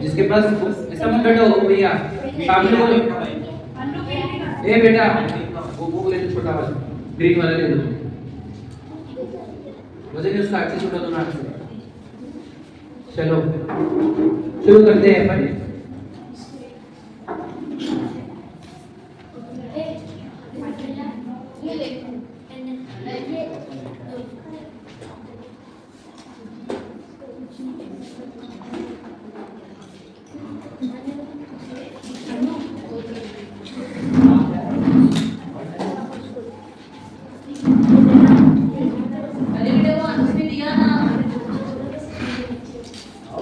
जिसके पास ऐसा मत बैठो भैया, सामने बोलो ए बेटा, वो ले लो छोटा वाला, ग्रीन वाला ले लो, वजह नहीं उसका आगे छोटा दोनों हाथ से। चलो शुरू करते हैं अपन।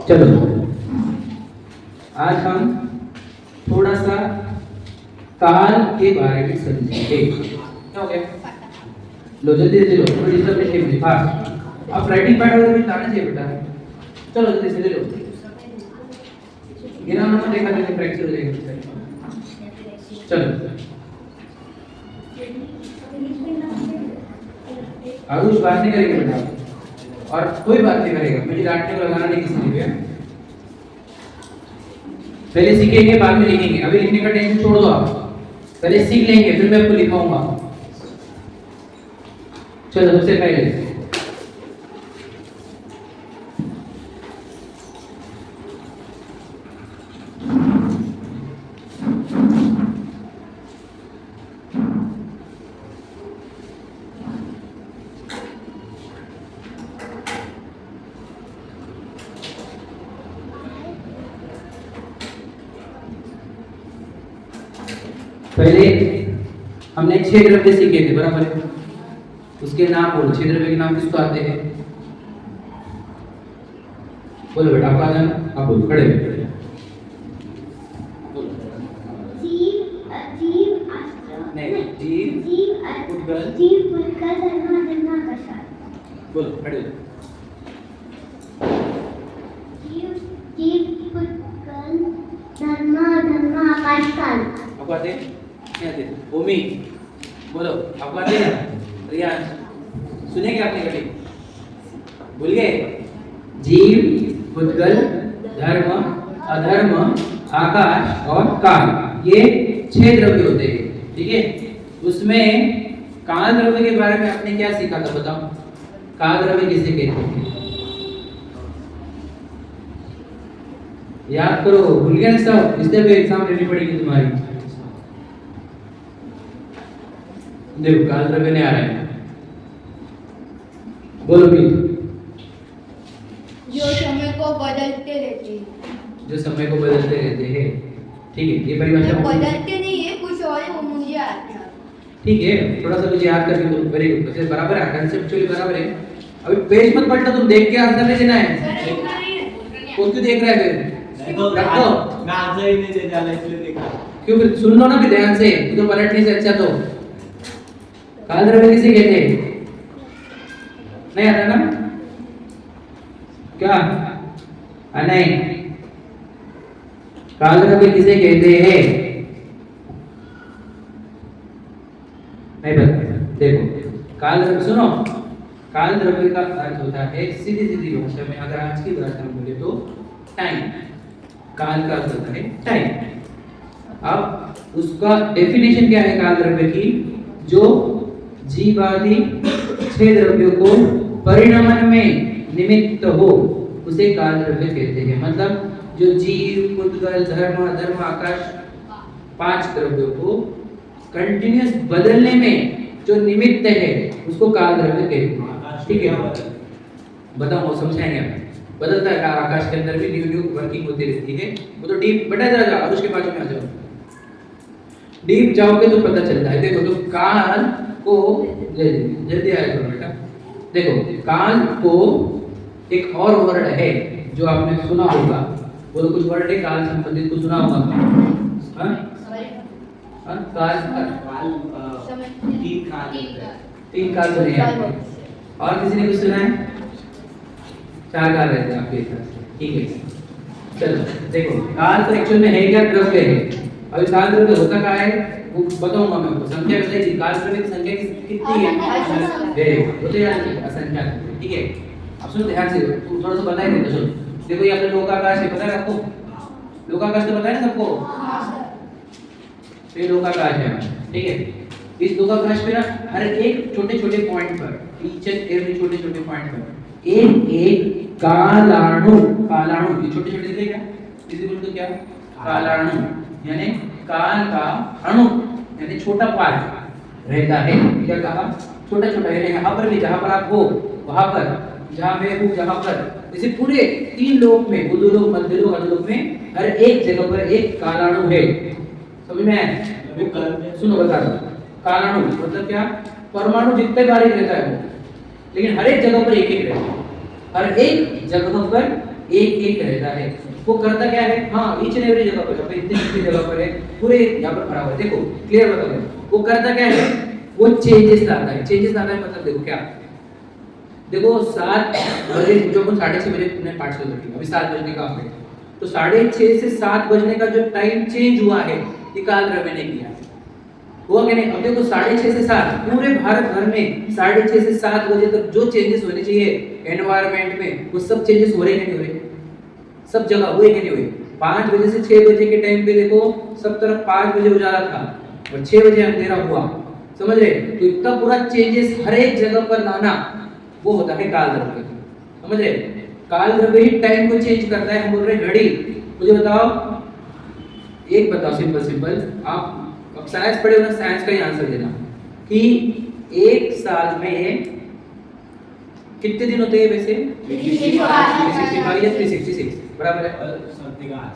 चलो आज हम थोड़ा सा काल के बारे में समझेंगे। क्या हो गया? लो जल्दी जल्दी लो, थोड़ी डिस्टर्ब नहीं फास्ट। आप राइटिंग पैड वगैरह भी लाना चाहिए बेटा। चलो जल्दी से ले लो, गिना नंबर देखा देंगे, फ्रैक्चर हो जाएगा। चलो आयुष बात नहीं करेगा बेटा, और कोई बात नहीं करेगा, मुझे डांटने को लगाना नहीं किसी ने। पहले सीखेंगे बाद में लिखेंगे, अभी लिखने का टेंशन छोड़ दो आप, पहले सीख लेंगे फिर मैं आपको लिखाऊंगा। चलो सबसे पहले हमने 6 द्रव्य सीखे थे, बराबर है? उसके नाम बोलो, 6 द्रव्य के नाम किसको आते हैं? बोलो बेटा, आपका नाम आप बोलो, खड़े हो बोलो, खड़े हो। आपको आते हैं? नहीं आते? ओमी बोलो, आपको आते हैं? रियान सुने क्या आपने कभी? भूल गए? जीव, भूतगल, धर्म, अधर्म, आकाश और काल, ये 6 द्रव्य होते हैं, ठीक है? उसमें काल द्रव्य के बारे में आपने क्या सीखा था बताओ? काल द्रव्य किसे कहते हैं? याद करो, भूल गए सब? इससे भी एग्जाम लेनी पड़ेगी तुम्हारी। देखो काल द्रव्य नहीं आ रहा है, बोलो भी। जो समय को बदलते रहते हैं। जो समय को बदलते रहते हैं, ठीक है? ये परिभाषा बदलते नहीं है, कुछ और वो मुझे आता है। ठीक है, थोड़ा सा कुछ याद करके बोलो, वेरी गुड, वैसे बराबर है, कंसेप्चुअली बराबर है। अभी पेज मत पलटो, तुम देख के आंसर नहीं देना है। कौन क्यों देख रहा है फिर? रख दो, मैं आंसर ही नहीं दे डाला इसलिए देखा। क्यों? फिर सुन लो ना फिर ध्यान से, तो पलटने से अच्छा। तो काल द्रव्य किसे कहते हैं? नहीं आता ना? क्या? नहीं, काल द्रव्य किसे कहते हैं? नहीं पता? देखो काल द्रव्य सुनो, काल द्रव्य का अर्थ होता है सीधी सीधी भाषा में, अगर आज की भाषा में बोले तो टाइम। काल का अर्थ होता है टाइम। अब उसका डेफिनेशन क्या है काल द्रव्य की? जो जीवादि 6 द्रव्यों को परिणमन में निमित्त हो उसे काल द्रव्य कहते हैं। मतलब जो जीव, भूतगल, धर्म, अधर्म, आकाश 5 द्रव्यों को कंटिन्यूअस बदलने में जो निमित्त है उसको काल द्रव्य कहते हैं, ठीक है? बताओ वो समझाएंगे आप। बदलता है आकाश के अंदर भी, न्यू न्यू वर्किंग होती रहती है। वो तो डीप बेटा इधर आ जाओ, उसके बाजू में आ जाओ, डीप जाओगे तो पता चलता है। देखो तो काल को जल्दी आया करो बेटा। देखो काल को एक और वर्ड है जो आपने सुना होगा, वो तो कुछ वर्ड है काल संबंधित को सुना होगा। हां काल तीन काल बने हैं, और किसी ने कुछ सुना है? 4 काल रहते हैं आपके हिसाब से, ठीक है? चलो देखो काल तो एक्चुअल में है क्या? द्रव्य है। अभी काल द्रव्य होता क्या है वो बताऊंगा मैं आपको। संख्या बताइए, काल द्रव्य की संख्या कितनी है? वेरी गुड, वो तो याद रखिए, असंख्या, ठीक है? अब सुनो ध्यान से, थोड़ा सा बताइए, सुनो देखो ये अपने लोकाकाश है, पता है आपको? लोकाकाश तो पता है ना सबको? हाँ सर। तो ये लोकाकाश है, ठीक है। इस लोकाकाश पे ना हर एक छोटे छोटे पॉइंट पर, ईच एंड एवरी छोटे छोटे पॉइंट पर एक एक कालाणु, कालाणु ये छोटे छोटे दिखे क्या? इसी बोलते क्या? कालाणु, यानी काल का अणु, यानी छोटा पार्ट रहता है। क्या कहा? छोटा छोटा, यानी यहाँ पर भी जहाँ पर आप हो वहाँ पर, जहाँ मैं हूँ जहाँ पर, जैसे पूरे 3 लोक में, बुद्धलोक, मध्यलोक, अधोलोक में हर एक जगह पर एक कालाणु है। समझ में आया? सुनो बता दो, कालाणु मतलब क्या? परमाणु जितने बार रहता है वो, लेकिन हर एक जगह पर एक एक रहता है, हर एक जगह पर एक एक रहता है। वो करता क्या है? हाँ, ईच एंड एवरी जगह पर, अब इतनी जगह पर है, पूरे यहाँ पर भरा हुआ है। देखो क्लियर बता दो, वो करता क्या है? वो चेंजेस लाता है। चेंजेस लाता है मतलब देखो क्या, देखो 7 बजे जो 6:30 बजे तुमने पाठ शुरू की, अभी 7 बजने का है, तो 6:30 से 7 बजने का जो टाइम चेंज हुआ है ये काल द्रव्य ने किया है। हुआ कि नहीं? अब देखो 6:30 से 7 पूरे भारत भर में 6:30 से 7 बजे तक जो चेंजेस होने चाहिए एनवायरनमेंट में, वो सब चेंजेस हो रहे हैं कि नहीं हो रहे? सब जगह हुए कि नहीं हुए? 5 बजे से 6 बजे के टाइम पे देखो सब तरफ 5 बजे उजाला था और 6 बजे अंधेरा हुआ, समझ रहे? तो इतना पूरा चेंजेस हर एक जगह पर लाना वो होता है काल द्रव्य, समझ रहे? काल द्रव्य ही टाइम को चेंज करता है। हम बोल रहे हैं घड़ी। मुझे बताओ, एक बताओ सिंपल सिंपल, आप अब साइंस पढ़े हो ना, साइंस का ही आंसर देना कि एक साल में कितने दिन होते हैं वैसे? 365 या 366 बराबर है?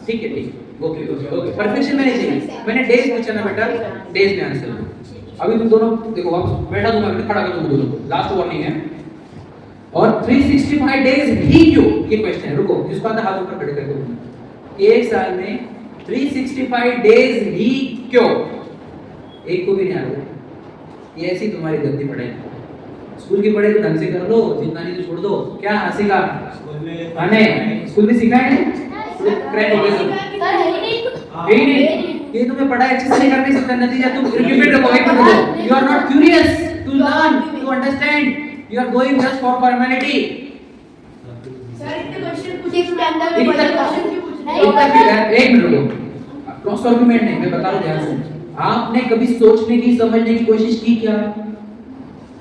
ठीक है, ठीक है, ओके ओके ओके, परफेक्शन में नहीं चाहिए, मैंने डेज पूछा ना बेटा, डेज में आंसर दो। अभी तुम दोनों देखो, आप बैठा दूंगा, खड़ा कर दूंगा दोनों को, लास्ट वार्निंग है। और 365 डेज ही क्यों, ये क्वेश्चन है। रुको, जिसको आता हाथ ऊपर खड़े करके बोलना, एक साल में 365 डेज ही क्यों? एक को भी नहीं आ रहा, ये ऐसी तुम्हारी गंदी पढ़ाई। स्कूल की पढ़ाई तो ढंग से कर लो, जितना नहीं तो छोड़ दो। क्या हंसेगा? स्कूल में सिखाया नहीं? क्रैक हो गए सब। यही नहीं, ये तुम्हें पढ़ाई अच्छे से नहीं कर सकता, नतीजा तुम रिपीट रखो, एक रखो। You are not curious to learn, to understand, you are going just for formality. Sir इतने क्वेश्चन पूछे, इसके अंदर में बड़े क्वेश्चन क्यों पूछ रहे हो? एक मिनट रुको, क्रॉस आर्गुमेंट नहीं, मैं बता रहा हूं ध्यान से। आपने कभी सोचने की, समझने की कोशिश की क्या?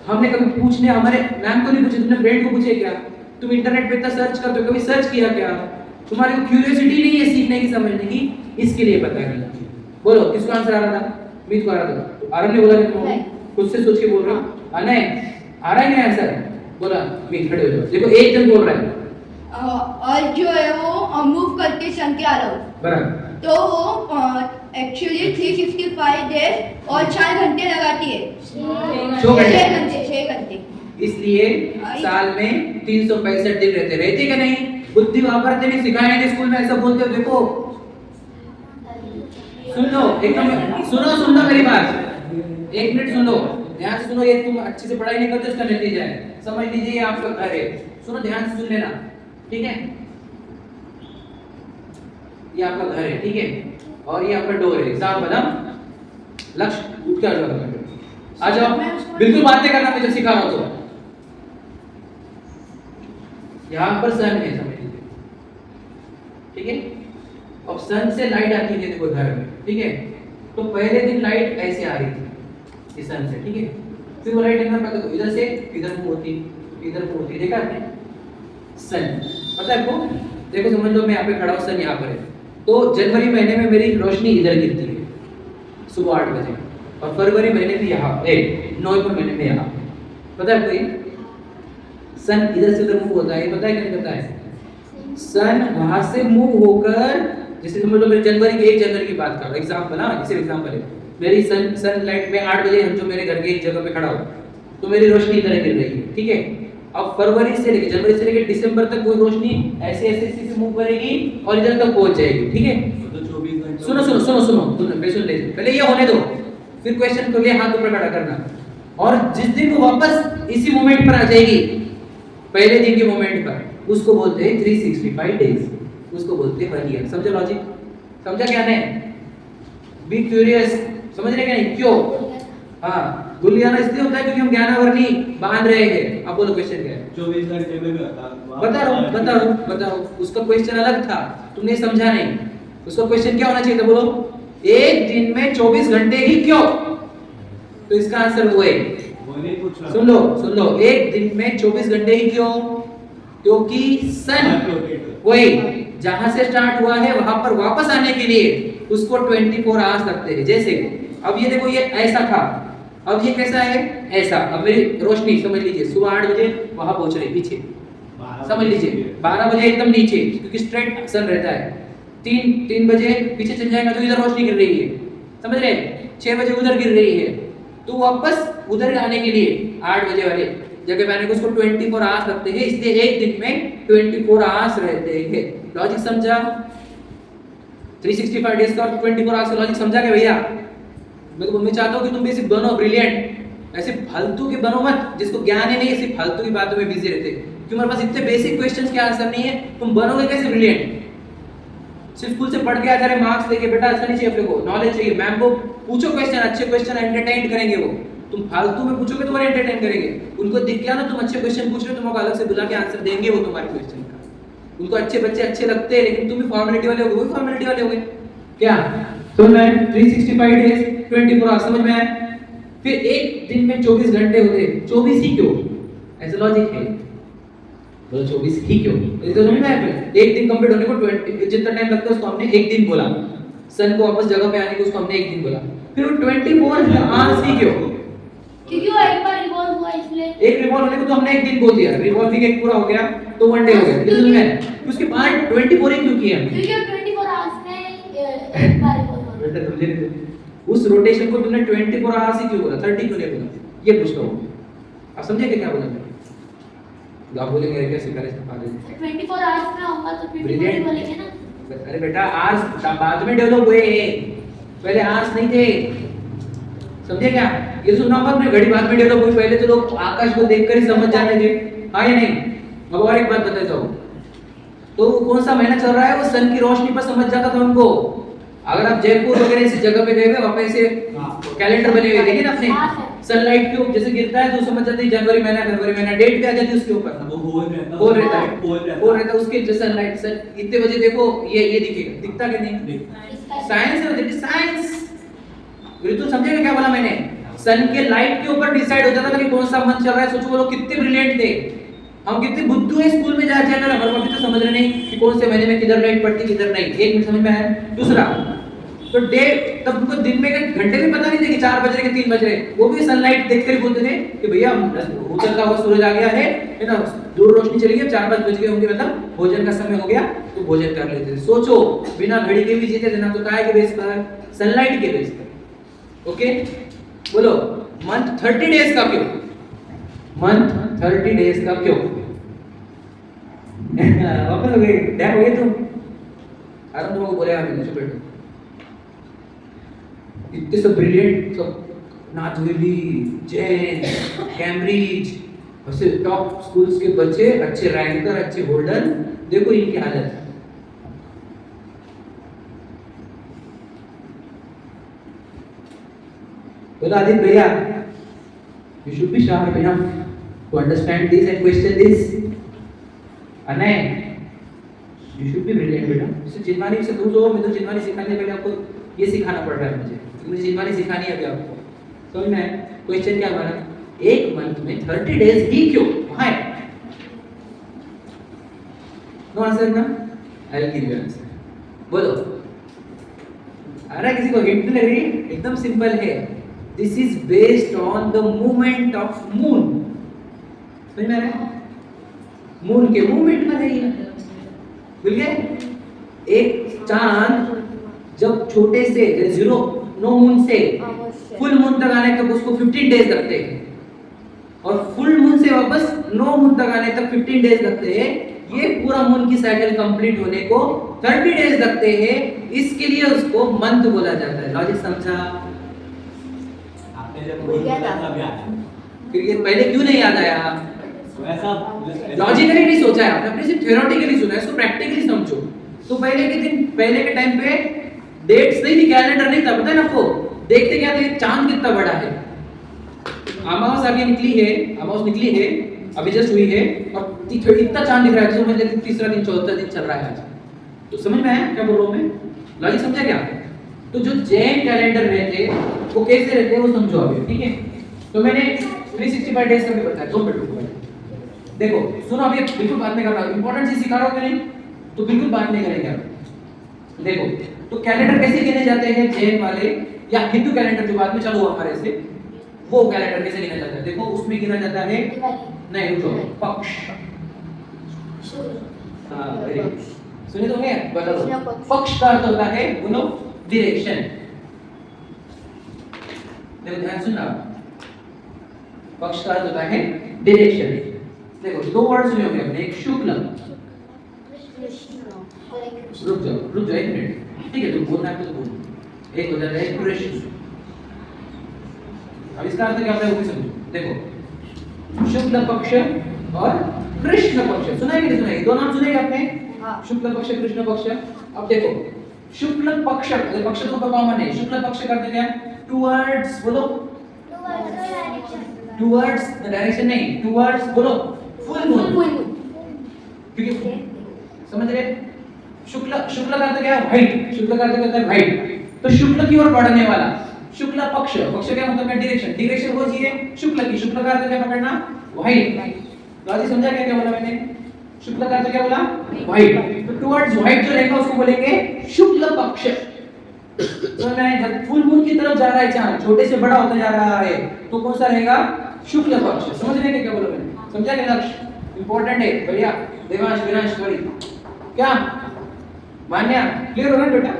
हमने कभी पूछने, हमारे मैम को नहीं पूछे, तुमने फ्रेंड को पूछे क्या? तुम इंटरनेट पे इतना सर्च करते हो, कभी सर्च किया क्या? तुम्हारे को क्यूरियोसिटी नहीं है सीखने की, समझने की, इसके लिए पता नहीं। बोलो किसको आंसर आ रहा था? मीत को आ रहा था, आरम ने बोला कि तुम खुद से सोच के बोल रहे हो? नहीं आ रहा है क्या आंसर? बोला मीत, खड़े हो जाओ। देखो एक जन बोल रहा है और जो है वो मूव करके संख्या लो, बराबर, तो वो एक्चुअली 365 डेज और 4 घंटे लगाती है। 6 घंटे। इसलिए साल में 365 दिन रहते क्या नहीं? बुद्धि वापरते नहीं, सिखाया नहीं स्कूल में, ऐसा बोलते हो। देखो सुन लो, एकदम सुनो मेरी बात, 1 मिनट सुन लो, ध्यान से सुनो। ये तुम अच्छे से पढ़ाई नहीं करते, उसका नतीजा है, समझ लीजिए। ये आपका घर है, सुनो ध्यान से सुन लेना, ठीक है? ये आपका घर है, ठीक है? और ये आपका डोर है। एग्जाम बना, लक्ष्य उठ के आ जाओ, बिल्कुल बातें करना मैं जब सिखा रहा हूं तो। यहाँ पर सन है, समझ लीजिए, ठीक है? अब सन से लाइट आती है देखो घर में, ठीक है? तो पहले दिन लाइट ऐसे आ रही थी इस सन से, ठीक है? फिर वो लाइट देखो इधर से इधर को होती, इधर को होती, देखा आपने? सन, पता है आपको? देखो समझ लो, मैं यहाँ पे खड़ा हूँ, सन यहाँ पर है, तो जनवरी महीने में मेरी रोशनी इधर गिरती है सुबह 8 बजे, और फरवरी महीने में यहाँ, नवंबर महीने में यहाँ, पता है आपको? ये सन इधर से उधर मूव होता है, पता है कि नहीं पता है? सन वहां से मूव होकर, जैसे समझ लो मेरी जनवरी की 1 जनवरी की बात कर रहा हूँ, एग्जाम्पल, हाँ जैसे एग्जाम्पल है, मेरी सन लाइट में 8 बजे हम जो मेरे घर के एक जगह पे खड़ा हो, तो मेरी रोशनी इधर गिर रही है, ठीक है? अब फरवरी से लेकर, जनवरी से लेकर दिसंबर तक वो रोशनी ऐसे ऐसे से मूव करेगी और इधर तक पहुंच जाएगी, ठीक है? तो 24 घंटे। सुनो, पहले ये होने दो, फिर क्वेश्चन को ले हाथ ऊपर खड़ा करना। और जिस दिन वो वापस इसी मोमेंट पर आ जाएगी, पहले दिन के मोमेंट पर, उसको बोलते हैं 365 डेज, उसको बोलते हैं 1 ईयर। समझो लॉजिक? समझा क्या नहीं? बी क्यूरियस, समझ रहे क्या नहीं? क्यों? हाँ, गुलियाना इसलिए होता है क्योंकि हम ज्ञानावरणी बांध रहे हैं। अब बोलो क्वेश्चन क्या है? 24 घंटे में भी होता। बता रहा हूँ उसका क्वेश्चन अलग था, तुमने समझा नहीं। उसका क्वेश्चन क्या होना चाहिए था, बोलो। एक दिन में 24 घंटे ही क्यों? तो इसका आंसर वो है, वो नहीं पूछ रहा। सुन लो, एक दिन में 24 घंटे ही क्यों? क्योंकि सन वही जहां से स्टार्ट हुआ है वहां पर वापस आने के लिए उसको 24 आवर्स लगते हैं। जैसे अब ये देखो, ये ऐसा था, अब ये कैसा है, ऐसा। अब मेरी रोशनी समझ लीजिए, सुबह 8 बजे वहां पहुंच रही पीछे, समझ लीजिए 12 बजे एकदम नीचे, क्योंकि स्ट्रेट सन रहता है। 3 बजे पीछे चल जाएगा तो इधर रोशनी गिर रही है, समझ रहे? 6 बजे उधर गिर रही है, तो वापस उधर आने के लिए 8 बजे वाले जगह पे आने को उसको 24 आवर्स लगते हैं। इसलिए एक दिन में 24 आवर्स रहते हैं। लॉजिक समझा? 365 डेज का 24 आवर्स का लॉजिक समझा क्या भैया? मैं चाहता हूँ कि तुम बेसिक बनो ब्रिलियंट, ऐसे फालतू के बनो मत जिसको ज्ञान ही नहीं है, सिर्फ फालतू की बातों में बिजी रहते। क्योंकि हमारे पास इतने बेसिक क्वेश्चंस के आंसर नहीं है, तुम बनोगे कैसे ब्रिलियंट? सिर्फ स्कूल से पढ़ के आ जा रहे मार्क्स लेके, बेटा ऐसा नहीं चाहिए अपने को, नॉलेज चाहिए। मैम को पूछो क्वेश्चन, अच्छे क्वेश्चन एंटरटेन करेंगे वो। तुम फालतू में पूछोगे तो वो एंटरटेन करेंगे। उनको दिख गया ना तुम अच्छे क्वेश्चन पूछ रहे हो, तुमको अलग से बुला के आंसर देंगे वो तुम्हारे क्वेश्चन का। उनको अच्छे बच्चे अच्छे लगते हैं, लेकिन तुम भी फॉर्मेलिटी वाले हो गए, वो फॉर्मेलिटी वाले हो गए। क्या सुन रहे हैं? 365 डेज 24 आवर्स, समझ में आया? फिर एक दिन में 24 घंटे होते हैं, 24 ही क्यों? ऐसा लॉजिक है, बोलो 24 ही क्यों? ये तो समझ में आया? एक दिन कंप्लीट होने को 20 जितना टाइम लगता है उसको हमने एक दिन बोला। सन को वापस जगह पे आने को उसको हमने एक दिन बोला। फिर वो 24 आवर्स ही क्यों? क्योंकि वो एक बार रिवॉल्व हुआ इसलिए। एक रिवॉल्व होने को तो हमने एक दिन बोल दिया, रिवॉल्विंग एक पूरा हो गया तो 1 डे हो गया। ये समझ में आया? उसके बाद 24 ही क्यों किया हमने? क्योंकि 24 आवर्स में एक बार रिवॉल्व होता है। बेटा समझे नहीं तुम? उस रोटेशन को तुमने 24 आवर्स ही क्यों बोला, 30 क्यों नहीं बोला? ये पूछ रहा हूँ, आप समझे क्या बोला मैंने? तो आप बोलेंगे क्या सिखा रहे हैं? 24 आवर्स में होगा तो 24 ही बोलेंगे ना। अरे बेटा आज बाद में डेवलप हुए, पहले आज नहीं थे, समझे क्या? ये सुनना मत, मैं घड़ी बाद में डेवलप हुई, पहले तो लोग आकाश को देखकर ही समझ जाते थे, हाँ या नहीं? अब और एक बात बताता हूँ, तो कौन सा महीना चल रहा है वो सन की रोशनी पर समझ जाता था उनको। अगर आप जयपुर वगैरह ऐसी जगह पे गए वहां पे ऐसे कैलेंडर बने हुए देखिए ना आपने, सनलाइट के ऊपर जैसे गिरता है तो समझ जाते हैं जनवरी महीना, फरवरी महीना, डेट भी आ जाती है उसके ऊपर। वो होल रहता है उसके जैसे सनलाइट सर इतने बजे देखो ये दिखेगा, दिखता कि नहीं? साइंस है, दैट इज साइंस। बिल्कुल समझेगा क्या बोला मैंने? सन के लाइट के ऊपर डिसाइड हो जाता था कि कौन सा मंथ चल रहा है। सोचो वो लोग कितने ब्रिलियंट थे, हम कितने बुद्धू हैं स्कूल में जाकर हमारे अभी तो समझ रहे नहीं कि कौन से महीने में किधर लाइट पड़ती किधर नहीं। एक मिनट समझ में आया? दूसरा तो डे, तब उनको दिन में घंटे भी पता नहीं थे कि 4 बज रहे कि 3 बज रहे, वो भी सनलाइट देखकर ही बोलते थे कि भैया उतरता हुआ सूरज आ गया है ना, दूर रोशनी चली गई, 4-5 बज गए होंगे, मतलब भोजन का समय हो गया तो भोजन कर लेते थे। सोचो बिना घड़ी के भी जीते थे ना, तो काय के बेस पर? सनलाइट के बेस पर। ओके बोलो, मंथ 30 डेज का क्यों? मंथ 30 डेज का क्यों? वापस हो गए, डैम हो गए तुम? अरे तुमको बोले मैंने, चुप बैठो। इतने सब ब्रिलियंट, सब नाथवेली, जैन, कैम्ब्रिज, ऐसे टॉप स्कूल्स के बच्चे, अच्छे रैंकर, अच्छे होल्डर, देखो इनकी हालत। तो आदित्य भैया, you should be sharp enough to understand this and question this. Anay, you should be brilliant बेटा। इसे जिनवानी से दूर हो, मैं तो जिनवानी सिखाने पहले आपको ये सिखाना पड़ रहा है मुझे जिनवानी सिखानी है अभी आपको। समझ में? क्वेश्चन क्या हमारा? एक मंथ में 30 डेज ही क्यों? व्हाई? नो आंसर ना? I will give you answer. बोलो। अरे किसी को हिंट नहीं लग रही? एकदम सिंपल है। This is based on the movement of moon. समझ में आ रहा है? मून के मूवमेंट में नहीं है, भूल गए? एक चांद जब छोटे से 0 नो मून से फुल मून तक आने तक उसको 15 डेज लगते हैं, और फुल मून से वापस नो मून तक आने तक 15 डेज लगते हैं। ये पूरा मून की साइकिल कंप्लीट होने को 30 डेज लगते हैं, इसके लिए उसको मंथ बोला जाता है। लॉजिक समझा? आपने जब बोला तब याद आया। फिर ये पहले क्यों नहीं याद आया? वैसा लॉजिकली नहीं सोचा है आपने, अपने सिर्फ थ्योरेटिकली सुना है, इसको प्रैक्टिकली समझो। तो पहले के टाइम पे डेट्स नहीं थी, कैलेंडर नहीं था, पता है ना आपको? देखते क्या थे? चांद कितना बड़ा है, अमावस आगे निकली है, अमावस निकली है, अभी जस्ट हुई है और इतना चांद दिख रहा है, तो समझ लेते तीसरा दिन चौथा दिन चल रहा है आज। तो समझ में आया क्या बोल रहा हूँ मैं? लॉजिक समझा क्या? तो जो जैन कैलेंडर रहते वो कैसे रहते हैं वो समझो अभी, ठीक है? तो मैंने 365 डेज का भी बताया, 2 मिनट रुको। देखो सुनो, अभी बिल्कुल बात नहीं कर रहा, इंपॉर्टेंट चीज सिखा रहा हूं कि नहीं, तो बिल्कुल बात नहीं करेंगे आप। देखो तो कैलेंडर कैसे गिने जाते हैं जैन वाले या हिंदू कैलेंडर जो बाद में चालू हुआ हमारे से, वो कैलेंडर कैसे गिना जाता है? देखो उसमें गिना जाता है, नहीं रुको, पक्ष। हां वेरी गुड, सुनिए तो मैं बता दो। पक्ष का अर्थ होता है बोलो डायरेक्शन। देखो ध्यान सुनना, पक्ष का अर्थ होता है डायरेक्शन। देखो 2 वर्ड सुने होंगे आपने, एक शुक्ल, रुक जाओ 1 मिनट, ठीक है? तो बोलना है तो बोलो। एक हो जाता है कृष्ण, अब इसका अर्थ क्या होता है वो भी समझो। देखो शुक्ल पक्ष और कृष्ण पक्ष, सुना है कि नहीं सुना है? 2 नाम सुने आपने, शुक्ल पक्ष कृष्ण पक्ष। अब देखो शुक्ल पक्ष, पक्ष तो कॉमन है, शुक्ल पक्ष का अर्थ क्या है? टुवर्ड्स, बोलो टुवर्ड्स द डायरेक्शन, नहीं टुवर्ड्स, बोलो फुल मून, क्योंकि समझ रहे? शुक्ल का अर्थ क्या है? व्हाइट, शुक्ल का अर्थ क्या होता है? व्हाइट। तो शुक्ल की ओर बढ़ने वाला शुक्ल पक्ष, पक्ष क्या मतलब है? डायरेक्शन, डायरेक्शन वो चाहिए शुक्ल की, शुक्ल का अर्थ क्या पकड़ना? व्हाइट। तो आज समझा क्या बोला मैंने? शुक्ल का अर्थ क्या बोला? व्हाइट। तो टुवर्ड्स व्हाइट जो रहेगा उसको बोलेंगे शुक्ल पक्ष। तो मैं फुल मून की तरफ जा रहा है चांद, छोटे से बड़ा होता जा रहा है, तो कौन सा रहेगा? शुक्ल पक्ष। समझ रहे क्या बोला मैंने? समझा क्या लक्ष्य? इंपॉर्टेंट है, बढ़िया। देवांश विनाश सॉरी क्या मान्या क्लियर हो रहा है बेटा?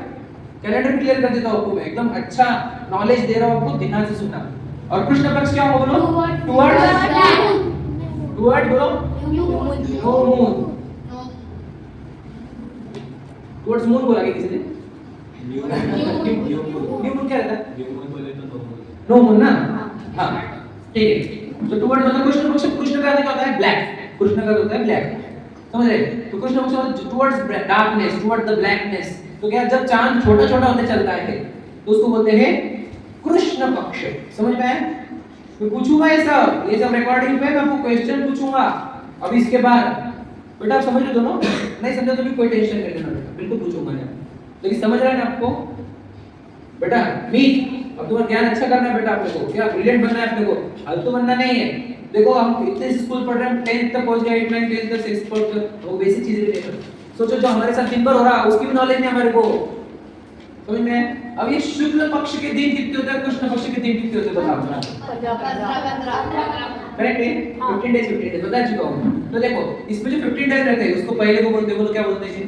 कैलेंडर क्लियर कर देता हूं आपको मैं, एकदम अच्छा नॉलेज दे रहा हूं आपको, ध्यान से सुनना। और कृष्ण पक्ष क्या होगा बोलो? टुवर्ड बोलो नो मून, टुवर्ड्स मून बोला किसी ने? न्यू मून क्या रहता है? नो मून ना, हाँ ठीक है। तो टुवर्ड मतलब कृष्ण पक्ष, कृष्ण का अर्थ क्या होता है? ब्लैक, कृष्ण का होता है ब्लैक, समझ रहे? तो कृष्ण पक्ष मतलब towards darkness, toward the blackness. तो क्या जब चांद छोटा छोटा होते चलता है तो उसको बोलते हैं कृष्ण पक्ष। समझ में आया? मैं पूछूंगा ये सब रिकॉर्डिंग पे मैं आपको क्वेश्चन पूछूंगा अब इसके बाद। बेटा आप समझ लो दोनों, नहीं समझा तो भी कोई टेंशन नहीं लेना बेटा, बिल्कुल पूछूंगा मैं। लेकिन समझ रहा है ना आपको बेटा? मीट अब तुम्हारा ज्ञान अच्छा करना है बेटा, आपको क्या ब्रिलियंट बनना है आपको, फालतू बनना नहीं है। देखो हम इतने स्कूल पढ़ रहे हैं, 10th तक पहुंच गए, 8 9 10th तक 6th तक, वो बेसिक चीजें भी नहीं। सोचो जो हमारे साथ दिन भर हो रहा है उसकी भी नॉलेज नहीं हमारे को, समझ में? अब ये शुक्ल पक्ष के दिन कितने होते हैं, कृष्ण पक्ष के दिन कितने होते हैं बताओ? 15 करेक्ट है? 15 डेज बता चुका हूं। तो देखो इसमें जो 15 डेज रहते हैं उसको पहले को बोलते हैं, बोलो क्या बोलते हैं?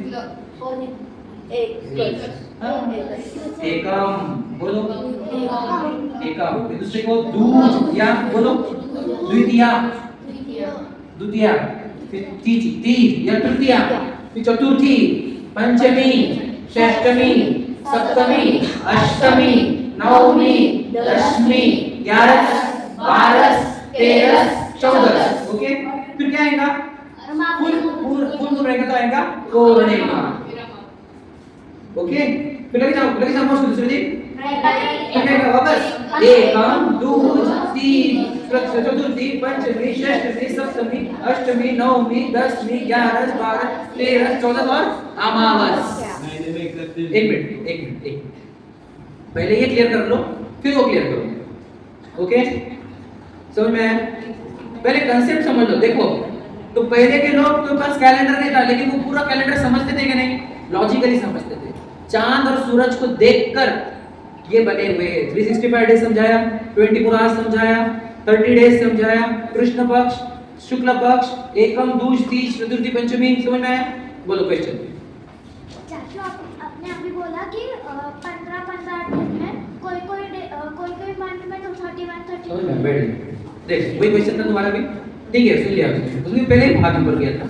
एकम, बोलो एकम। दूसरे को द्वितीया, बोलो द्वितीया, द्वितीया, फिर तीसरी या तृतीया, फिर चतुर्थी, पंचमी, षष्ठमी, सप्तमी, अष्टमी, नवमी, दशमी, 11, 12, 13, 14। ओके, फिर क्या आएगा? फुल रहेगा तो आएगा पूर्णिमा। ओके, फिर लगे जाओ दूसरे दिन क्या वापस एकम, द्वितीय, चतुर्थी, पंचमी, षष्ठी, सप्तमी, अष्टमी, नवमी, दशमी, 11, 12, 13, 14 और अमावस। एक मिनट पहले ये क्लियर कर लो फिर वो क्लियर करो। ओके समझ में आया? पहले कंसेप्ट समझ लो। देखो तो पहले के लोग तो बस कैलेंडर नहीं था, लेकिन वो पूरा कैलेंडर समझते थे कि नहीं? लॉजिकली समझते थे, चांद और सूरज को देखकर ये बने हुए हैं। 365 डेज समझाया, 24 आवर्स समझाया, 30 डेज समझाया, कृष्ण पक्ष, शुक्ल पक्ष, एकम, द्वितीय, चतुर्थी, पंचमी। समझ में आया? बोलो क्वेश्चन। चाचू आपने अभी बोला कि 15 डेज में कोई मंथ में तो 31 समझ में? वेरी देख वही क्वेश्चन था तुम्हारा भी, ठीक है सुन लिया उसने पहले ही भाग ऊपर गया था।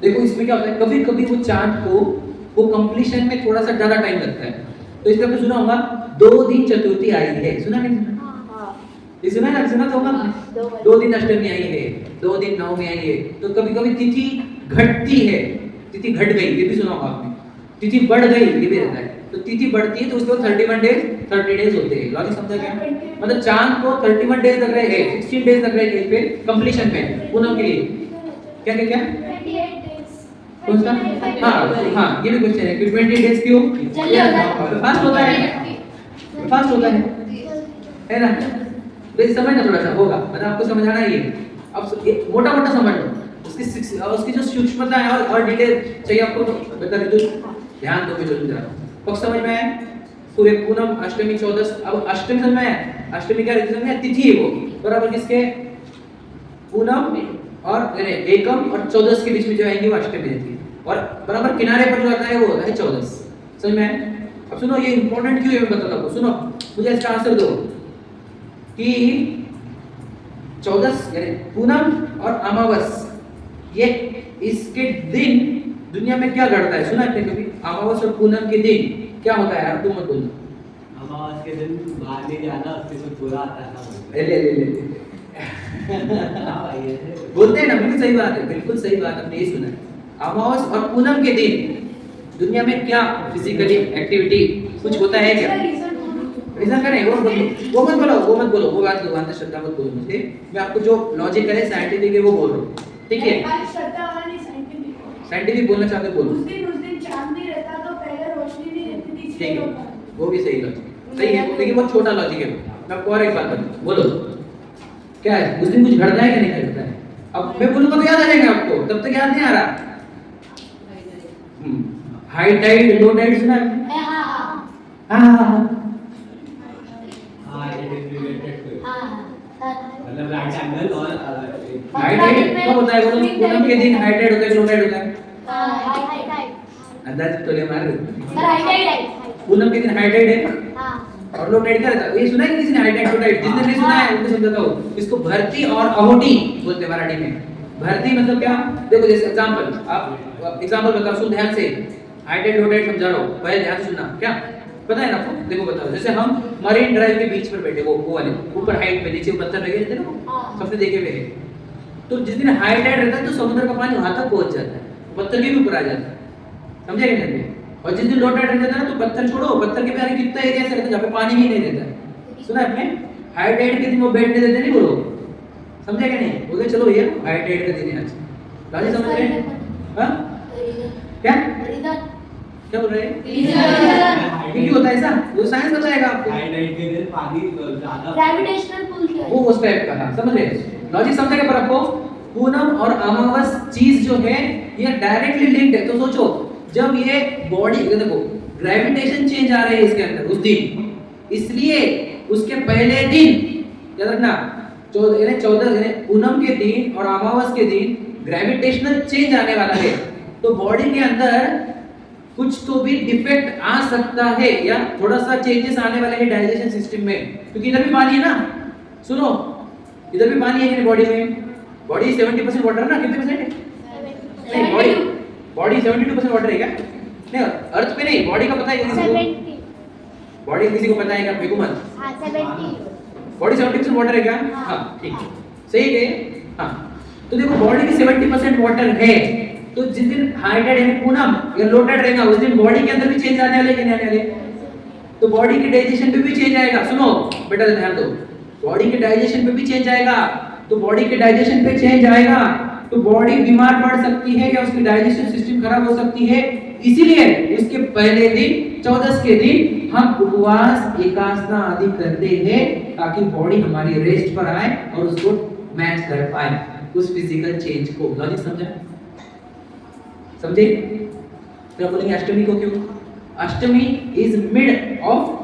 देखो इसमें क्या होता है, कभी कभी वो चांद को वो कंप्लीशन में थोड़ा सा ज्यादा टाइम लगता है। तो इसलिए आपने सुना होगा 2 दिन चतुर्थी आई है, सुना नहीं सुना? ये सुना ना, सुना तो होगा। 2 दिन अष्टमी आई है, 2 दिन नवमी आई है। तो कभी कभी तिथि घटती है, तिथि घट गई ये भी सुना होगा आपने, तिथि बढ़ गई ये भी रहता है। तो तिथि बढ़ती है तो उसको 31 डेज 30 डेज होते हैं। लॉजिक समझा क्या? मतलब चांद को 31 डेज लग रहे हैं, 16 डेज लग रहे हैं पे कंप्लीशन पे पूनम के लिए। क्या क्या क्या 28 days कौन सा? हाँ ये भी क्वेश्चन है कि 20 डेज क्यों जल्दी होता है। फास्ट होता है, फास्ट होता है ना? तो ये समझना थोड़ा सा होगा, मतलब आपको समझाना ही है। अब मोटा मोटा समझ लो, उसकी जो सूक्ष्मता है और डिटेल चाहिए आपको तो बेहतर तो ध्यान दो जरूर जरा। पक्ष समझ में आया? सूर्य पूनम अष्टमी 14। अब अष्टमी समझ में आया? अष्टमी क्या रहती है? तिथि है वो बराबर किसके? पूनम और यानी एकम और 14 के बीच में जो आएंगी वो अष्टमी रहती है, और बराबर किनारे पर जो आता है वो होता है 14। समझ में आया? अब सुनो ये इंपॉर्टेंट क्यों है मैं बताता हूँ। सुनो मुझे इसका आंसर दो कि 14 यानी पूनम और अमावस ये इसके दिन दुनिया में क्या घटता है? सुना आपने कभी? अमावस और पूनम के दिन क्या होता है? यार तुम मत बोलना। अमावस के दिन बाहर नहीं जाना, उसके सब पूरा आता है ना। ले हाँ भाई ये बोलते हैं ना, बिल्कुल सही बात है, बिल्कुल सही बात आपने ये सुना है। अमावस और पूनम के दिन दुनिया में क्या फिजिकली एक्टिविटी कुछ होता है क्या? रीजन करें वो मत बोलो वो बात दो अंधश्रद्धा मत बोलो मुझे। मैं आपको जो लॉजिकल है साइंटिफिक है वो बोल रहा हूँ, ठीक है? साइंटिफिक बोलना चाहते हो बोलो। उस दिन चांद नहीं रहता तो पहले रोशनी नहीं रहती थी, ठीक है, वो भी सही लॉजिक सही है, लेकिन बहुत छोटा लॉजिक है। मैं आपको और एक बात बताऊं, बोलो क्या है? उस दिन कुछ घटता है कि नहीं घटता है? अब मैं बोलूंगा तो याद आ जाएगा आपको, तब तक याद नहीं आ रहा। हाई टाइड लो टाइड सुना है? हाँ हाँ it is related to it। मतलब राइट एंगल और हाई टाइड कब होता है? बोलो पूनम के दिन हाई टाइड होता है लो टाइड होता है? अंदाज तो ले मार रहे हो। पूनम के दिन हाई टाइड है और लो टाइड क्या रहता है? ये सुना है कि किसी ने हाई टाइड लो टाइड? जिसने नहीं सुना है उनको समझाता हूँ। इसको भरती और अहोटी बोलते हैं मराठी में। भरती मतलब क्या? देखो जैसे एग्जांपल, आप एग्जांपल बताओ, सुन ध्यान से। हाई टाइड लो टाइड समझा रहा हूँ, पहले ध्यान से सुनना। क्या पता है ना आपको? देखो बताओ, जैसे हम मरीन ड्राइव के बीच पर बैठे, वो वाले ऊपर हाइट पे, नीचे पत्थर लगे रहते हैं ना, सबने देखे हुए हैं। तो जिस दिन हाई टाइड रहता है तो समुद्र का पानी वहां तक पहुंच जाता है, पत्थर के भी ऊपर आ जाता है। समझे कि नहीं? और जिस दिन लो टाइड रहता है ना तो पत्थर छोड़ो, पत्थर के प्यारे कितना एरिया से रहता है जहाँ पे पानी ही नहीं रहता है। सुना आपने? हाई टाइड के दिन वो बैठने देते नहीं, बोलो समझे कि नहीं? बोले चलो भैया हाई टाइड का दिन है आज, राजी समझ रहे हैं? हाँ क्या क्या बोल रहे हैं? ये क्यों होता है ऐसा? वो साइंस बताएगा आपको। हाई टाइड के दिन पानी ज्यादा ग्रेविटेशनल पुल क्या है? वो उस टाइप का था, समझ रहे? लॉजिक समझेगा पर आपको पूनम और अमावस चीज जो है ये डायरेक्टली लिंक्ड है। तो सोचो जब ये बॉडी देखो ग्रेविटेशन चेंज आ रही है इसके अंदर उस दिन, इसलिए उसके पहले दिन याद रखना 14 यानी पूनम के दिन और अमावस के दिन ग्रेविटेशनल चेंज आने वाला है। तो बॉडी के अंदर कुछ तो भी डिफेक्ट आ सकता है या थोड़ा सा चेंजेस आने वाले हैं डाइजेशन सिस्टम में, क्योंकि इधर भी पानी है ना। सुनो इधर भी पानी है कि बॉडी में? बॉडी 70% वाटर है ना? कितने परसेंट है? नहीं बॉडी 72% वाटर है क्या? नहीं अर्थ पे नहीं, बॉडी का पता है किसी को? 70 बॉडी किसी को पता है क्या? मेरे को मत। 70 बॉडी 70% वाटर है क्या? हाँ ठीक है, सही है। हाँ तो देखो बॉडी की 70% वाटर है, तो जिस दिन हाई टाइड यानी पूनम या लो टाइड रहेगा उस दिन बॉडी के अंदर भी चेंज आने वाले कि नहीं आने वाले? तो बॉडी के डाइजेशन पे भी चेंज आएगा। सुनो बेटा ध्यान दो, बॉडी के डाइजेशन पे भी चेंज आएगा। तो बॉडी के डाइजेशन पे चेंज आएगा तो बॉडी बीमार पड़ सकती है या उसकी डाइजेशन सिस्टम खराब हो सकती है। इसीलिए उसके पहले दिन 14 के दिन हम उपवास एकादशा आदि करते हैं ताकि बॉडी हमारी रेस्ट पर आए और उसको मैच कर पाए उस फिजिकल चेंज को। लॉजिक समझा? समझे? तो आप बोलेंगे अष्टमी को क्यों? अष्टमी इज मिड ऑफ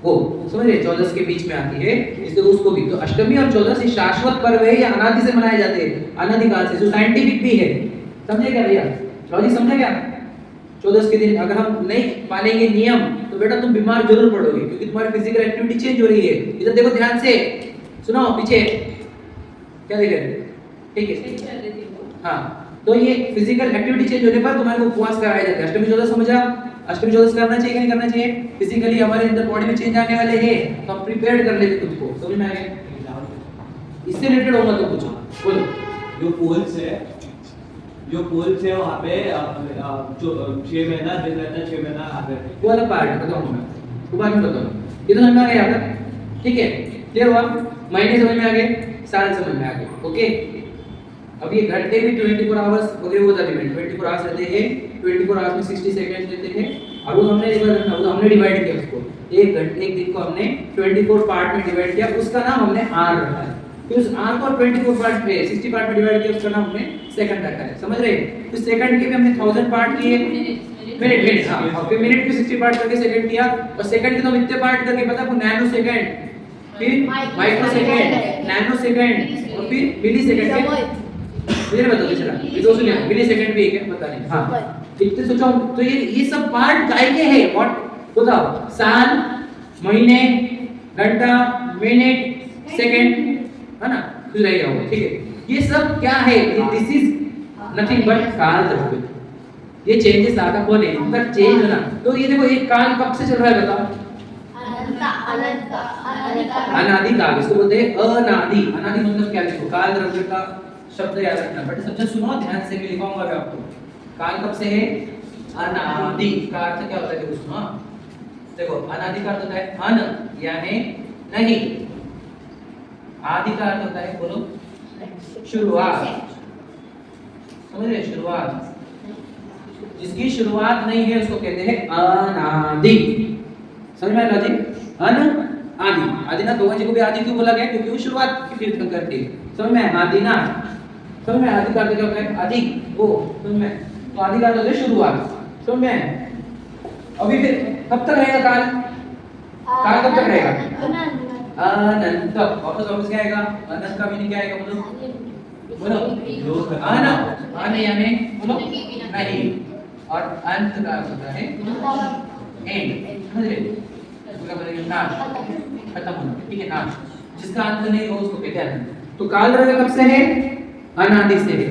वो, समझ रहे? 14 के बीच में आती है, इसलिए उसको भी। तो अष्टमी और 14 ये शाश्वत पर्व है, ये अनादि से मनाए जाते हैं, अनादिकाल से, जो साइंटिफिक भी है। समझे क्या भैया? लॉजिक समझे क्या? 14 के दिन अगर हम नहीं पालेंगे नियम तो बेटा तुम बीमार जरूर पड़ोगे, क्योंकि तुम्हारी फिजिकल एक्टिविटी चेंज हो रही है। इधर देखो ध्यान से, सुनो पीछे क्या देख रहे हैं? ठीक है हाँ, तो ये फिजिकल एक्टिविटी चेंज होने पर तुम्हारे को उपवास कराया जाता है। अष्टमी 14 समझा? अष्टमी 14 करना चाहिए कि नहीं करना चाहिए? फिजिकली हमारे अंदर बॉडी में चेंज आने वाले हैं तो हम प्रिपेयर कर लेते खुद को। समझ में आ गया? इससे रिलेटेड होगा तो पूछो, बोलो। जो पोल्स है जो पुल से वहाँ पे 6 महीना दिन रहता है, 6 महीना आगे रहता है। वो वाला पार्ट है, बताऊंगा मैं, वो बाद में बताऊंगा। ये तो समझ में आ गया आपका, ठीक है, क्लियर हुआ? महीने समझ में आ गए, साल समझ में आ गए, ओके। अब ये घंटे भी 24 आवर्स वगैरह होता है, 24 आवर्स रहते हैं, 24 आवर्स में 60 सेकंड देते हैं, और वो हमने डिवाइड किया उसको, एक दिन को हमने 24 पार्ट में डिवाइड किया, उसका नाम हमने आवर रखा है। फिर उस आवर को 24 पार्ट में 60 पार्ट में डिवाइड किया, उसका नाम हमने सेकंड रखा है, समझ रहे? तो सेकंड के भी हमने 1000 पार्ट किए, मिनट, हाँ, और फिर मिनट के 60 पार्ट करके सेकंड किया, और सेकंड के तो हम इतने पार्ट करके पता है, नैनो सेकंड, फिर माइक्रो सेकंड, नैनो सेकंड, और फिर मिली सेकंड। मुझे बताओ चला, ये दो सुनिए, मिली सेकंड भी एक है, पता नहीं, हाँ, इतने सोचो। तो ये सब पार्ट काय के हैं? व्हाट बताओ? साल, महीने, घंटा, मिनट, सेकंड, है ना? कुछ रह गया होगा, ठीक है। ये सब क्या है? दिस इज नथिंग बट काल द्रव्य। ये चेंजेस आता कौन है? इनका चेंज होना। तो ये देखो, एक काल कब से चल रहा है बताओ? अनादि काल, इसको बोलते हैं अनादि। अनादि मतलब क्या? देखो, काल द्रव्य का शब्द याद रखना, बट सबसे सुनो ध्यान से, मैं लिखाऊंगा भी आपको। काल कब से है? अनादि का अर्थ क्या होता है? देखो सुनो, देखो, अनादि का अर्थ होता है अन यानी नहीं, आदि का अर्थ होता है, बोलो, शुरुआत, समझ रहे? शुरुआत, जिसकी शुरुआत नहीं है उसको कहते हैं अनादि। समझ में आया जी? अन आदि, आदि ना दो को भी आदि क्यों बोला गया? क्योंकि वो शुरुआत की तीर्थ करती है। समझ में? आदि ना, समझ में? आदि का अर्थ क्या होता है? आदि, वो समझ में? तो आदि का अर्थ होता है शुरुआत, समझ में? अभी फिर कब तक रहेगा काल? काल कब तक रहेगा? अनंत। वापस वापस क्या आएगा? अनंत का मीनिंग क्या आएगा? बोलो, अन, अन यानी बोलो नहीं, और अंत का अर्थ होता है एंड, समझ रहे? उसका मतलब नाश, खत्म होना, ठीक है, नाश, जिसका अंत नहीं हो उसको कहते हैं अनंत। तो काल द्रव्य कब से है? अनादि से है।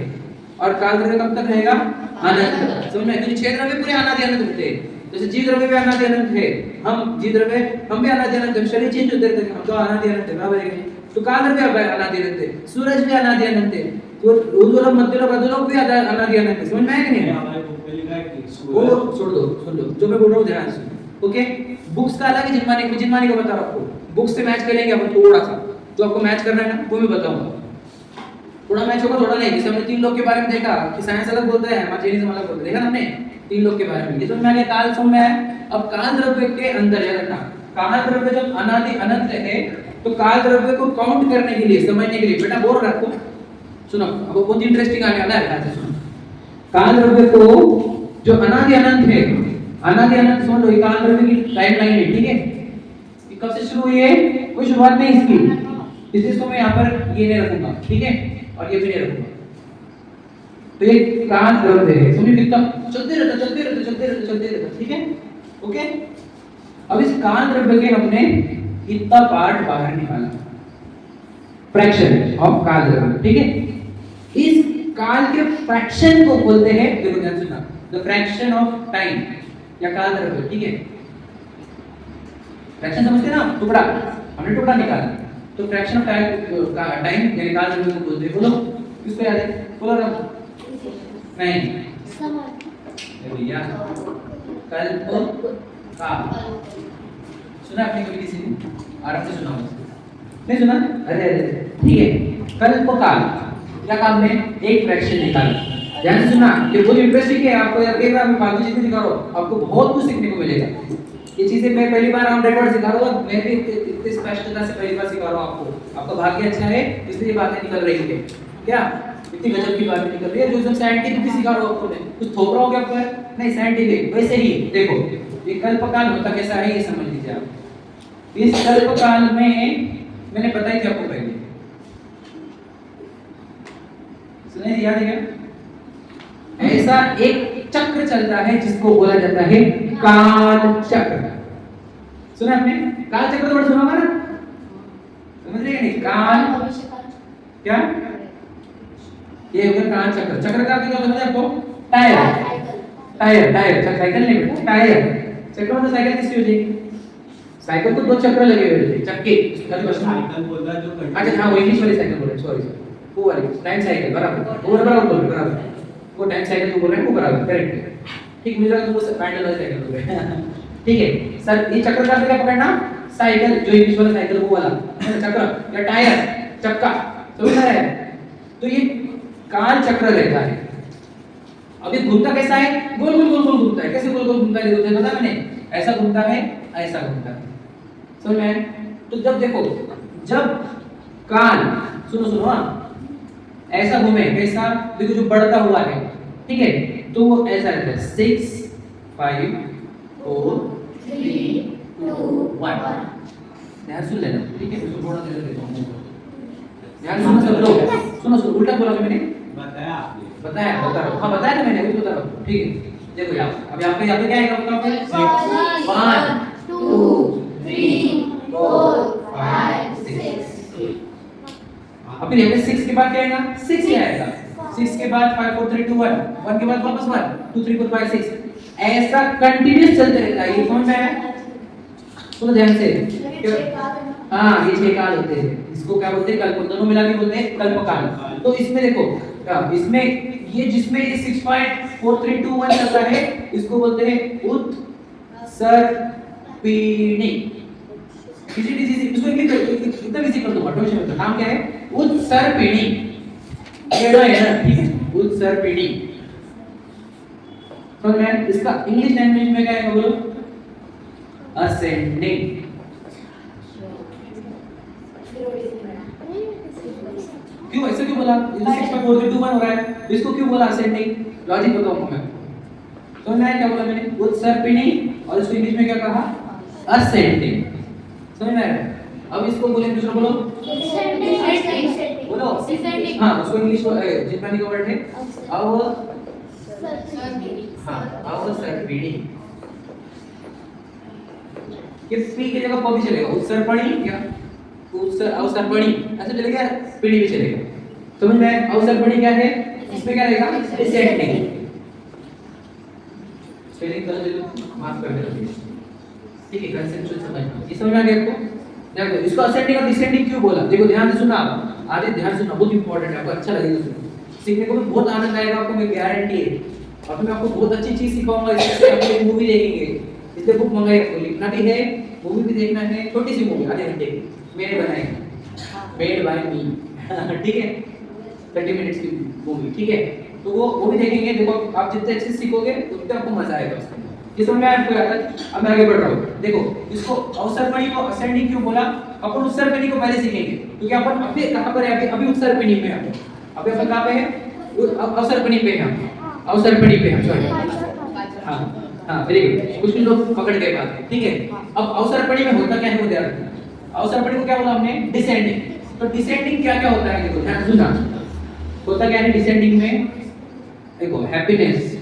और काल द्रव्य कब तक रहेगा? अनंत। समझ में? क्योंकि 6 द्रव्य पूरे अनादि अनंत होते हैं। जैसे जीव द्रव्य भी अनादि अनंत है, हम जीव द्रव्य हम भी अनादि अनंत है, शरीर चेंज होते रहते हैं, हम तो अनादि अनंत है, बराबर है? तो काल द्रव्य अनादि अनंत है, सूरज भी अनादि अनंत है, तो उज्ज्वल मध्य लोक अधोलोक भी अनादि अनंत है। समझ में आया कि नहीं? वो छोड़ दो, सुन लो जो मैं बोल रहा हूँ, ध्यान से, ओके? बुक्स का अलग है, जिनमानी का बता रहा हूँ आपको। बुक्स से मैच करेंगे अपन थोड़ा सा, जो आपको मैच करना है ना, वो मैं बताऊंगा। थोड़ा मैच होगा, थोड़ा नहीं। जैसे हमने 3 लोग के बारे में देखा कि साइंस अलग बोलता है, मार्क्सिज्म अलग बोलता है, देखा हमने 3 लोग के बारे में। ये तो मैं काल समझ में है। अब काल द्रव्य के अंदर याद रखना, काल द्रव्य जब अनादि अनंत है, तो काल द्रव्य को काउंट करने के लिए, समझने के लिए, बेटा बोल रहा आपको, सुनो, अब बहुत इंटरेस्टिंग आने वाला है, ध्यान से सुनो। काल द्रव्य को जो अनादि अनंत है, अनादि अनंत समझ लो, ये काल द्रव्य की टाइमलाइन है, ठीक है? ये कब से शुरू हुई है? कोई शुरुआत नहीं इसकी, इसलिए तो मैं यहाँ पर ये नहीं रखूंगा, ठीक है, और ये भी नहीं रखूंगा। तो ये काल द्रव्य है, समझिए कितना चलते रहता, ठीक है, ओके? अब इस काल द्रव्य के हमने इतना पार्ट बाहर निकाला, फ्रैक्शन ऑफ काल द्रव्य, ठीक है? इस काल के फ्रैक्शन को बोलते हैं, देखो ध्यान से सुनना, द फ्रैक्शन ऑफ टाइम या काल द्रव्य, ठीक है? फ्रैक्शन समझते हैं ना? टुकड़ा, हमने टुकड़ा निकाला, तो फ्रैक्शन ऑफ टाइम यानी काल द्रव्य को बोलते हैं। बोलो, किसको याद है? बोलो ना। नहीं, भैया, कल्प काल सुना आपने कभी किसी ने? आराम से सुना, नहीं सुना? अरे ठीक है, कल्प काल क्या काम में? एक फ्रैक्शन निकाला। ध्यान से सुना, ये बहुत इंटरेस्टिंग है, आपको यार एक बार मैं फालतू चीजें सिखा रहा हूँ, आपको बहुत कुछ सीखने को मिलेगा। ये चीजें मैं पहली बार ऑन रिकॉर्ड सिखा रहा हूँ, मैं भी इतनी स्पष्टता से पहली बार सिखा रहा हूँ आपको। आपका भाग्य अच्छा है, इसलिए ये बातें निकल रही है। क्या इतनी गजब की बातें निकल रही है, जो एकदम साइंटिफिक सिखा रहा हूँ आपको, मैं कुछ थोप रहा हूँ क्या आपको? नहीं, साइंटिफिक वैसे ही। देखो, ये कल्पकाल होता कैसा है, ये समझ लीजिए आप। इस कल्पकाल में मैंने बताई थी आपको पहले, सुने याद है क्या? ऐसा एक चक्र चलता है जिसको बोला जाता है काल चक्र। सुना आपने? काल चक्र तो बड़ा सुना होगा ना? समझ रहे हैं नहीं? काल क्या? ये होगा काल चक्र। चक्र का क्या समझ आपको? टायर, टायर, टायर, साइकिल नहीं बेटा, टायर। चक्र मतलब साइकिल किसकी होती है? साइकिल को 2 चक्र लगे हुए होते हैं, चक्के। साइकिल बोल रहा जो अच्छा हाँ, वो इंग्लिश वाली साइकिल बोल रहे, सॉरी, वो वाली लाइन साइकिल, बराबर, वो बराबर बोल रहे, बराबर। वो टाइम साइकिल जो बोल रहे हैं वो बराबर करेक्ट है। ठीक मिल रहा है, तो पैंडल वाला साइकिल बोल रहे हैं। ठीक है सर, ये चक्र का क्या पकड़ना, साइकिल जो इंग्लिश वाला साइकिल वो वाला चक्र या टायर चक्का, समझ रहा है। तो ये काल चक्र रहता है। अब ये घूमता कैसा है, गोल गोल गोल गोल घूमता है। कैसे गोल गोल घूमता है देखो, पता मैंने, ऐसा घूमता है, ऐसा घूमता है, समझ में। तो जब देखो, जब काल, सुनो सुनो हाँ, ऐसा घूमे कैसा, देखो जो बढ़ता हुआ है, ठीक है, तो वो ऐसा रहता है 6 5 4 3 2 1। ध्यान सुन लेना, ठीक है, इसको थोड़ा देर देता हूं, ध्यान सुनो सब लोग, सुनो सुनो, उल्टा बोला मैंने, बताया आपने, बताया बता रहा हूं, हाँ बताया ना मैंने, अभी बता रहा हूं, ठीक है। देखो यहाँ अब यहाँ पे क्या आएगा, बताओ फिर 1 2 3 4 5 6। अब फिर यहाँ पे 6 के बाद क्या आएगा, 6 ही आएगा। 6 के बाद 5 4 3 2 1, 1 के बाद वापस 1 2 3 4 5 6, ऐसा कंटीन्यूअस चलते रहता है। ये समझ में आया, सुनो ध्यान से। हाँ ये 6 काल होते हैं, इसको क्या बोलते हैं, कल्प, दोनों मिला के बोलते हैं कल्पकाल। तो इसमें देखो, इसमें ये जिसमें ये 6 4 3 2 1 चलता है, इसको बोलते हैं उत्सर्पिणी। इसको एकदम इजी कर दूंगा, टेंशन मत लो। नाम क्या है, उत्सर्पिणी, ठीक है, उत्सर्पिणी। समझ में। इसका इंग्लिश लैंग्वेज में क्या है, बोलो, असेंडिंग। क्यों ऐसे क्यों बोला, ये 6 4 3 2 1 हो रहा है, इसको क्यों बोला असेंडिंग, लॉजिक बताओ मैं। तो मैं क्या बोला मैंने, उत्सर्पिणी, और इसको इंग्लिश में क्या कहा, असेंडिंग। समझ में आया। अब इसको बोले, दूसरा बोलो, बोलो, हाँ उसको इंग्लिश जापानी का वर्ड है अवसर्पिणी। ये पी की जगह प भी चलेगा, उत्सर्पणी क्या, अवसर्पणी ऐसे चलेगा, पीढ़ी भी चलेगा। समझ में। अवसर्पणी क्या है, इसमें क्या रहेगा, डिसेंडिंग। स्पेलिंग गलत माफ कर देना, ठीक है, कंसेप्चुअल समझना। ये समझ में आ गया आपको। देखो इसको असेंडिंग और डिसेंडिंग क्यों बोला, देखो ध्यान से सुनना, आप आगे ध्यान सुनना, बहुत इंपॉर्टेंट है, आपको अच्छा लगेगा सुनना, सीखने को भी बहुत आनंद आएगा आपको, मैं गारंटी है। और मैं आपको बहुत अच्छी चीज सिखाऊंगा, इससे आप एक मूवी देखेंगे, इसलिए बुक मंगाई, आपको लिखना भी है, मूवी भी देखना है, छोटी सी मूवी आधे घंटे की, मैंने बनाई, मेड बाय मी, ठीक है, 30 मिनट्स की मूवी, ठीक है। तो वो भी देखेंगे। देखो आप जितने अच्छे से सीखोगे उतने आपको मजा आएगा उसमें। ये समझ में आया आपको। अब मैं आगे बढ़ रहा हूँ। देखो इसको अवसर्पिणी को असेंडिंग क्यों बोला, अपन उत्सर्पिणी को पहले सीखेंगे, क्योंकि अपन अभी कहाँ पर है, अभी उत्सर्पिणी पे हैं, अभी अपन कहाँ पे है, अवसर्पिणी पे हैं, अवसर्पिणी पे हैं, सॉरी। हाँ हाँ वेरी गुड, कुछ लोग पकड़ गए बात है, ठीक है। अब अवसर्पिणी में होता क्या है वो ध्यान रखना। अवसर्पिणी को क्या बोला हमने, डिसेंडिंग। तो डिसेंडिंग क्या क्या होता है, देखो ध्यान सुनना, होता क्या है डिसेंडिंग में, देखो हैप्पीनेस,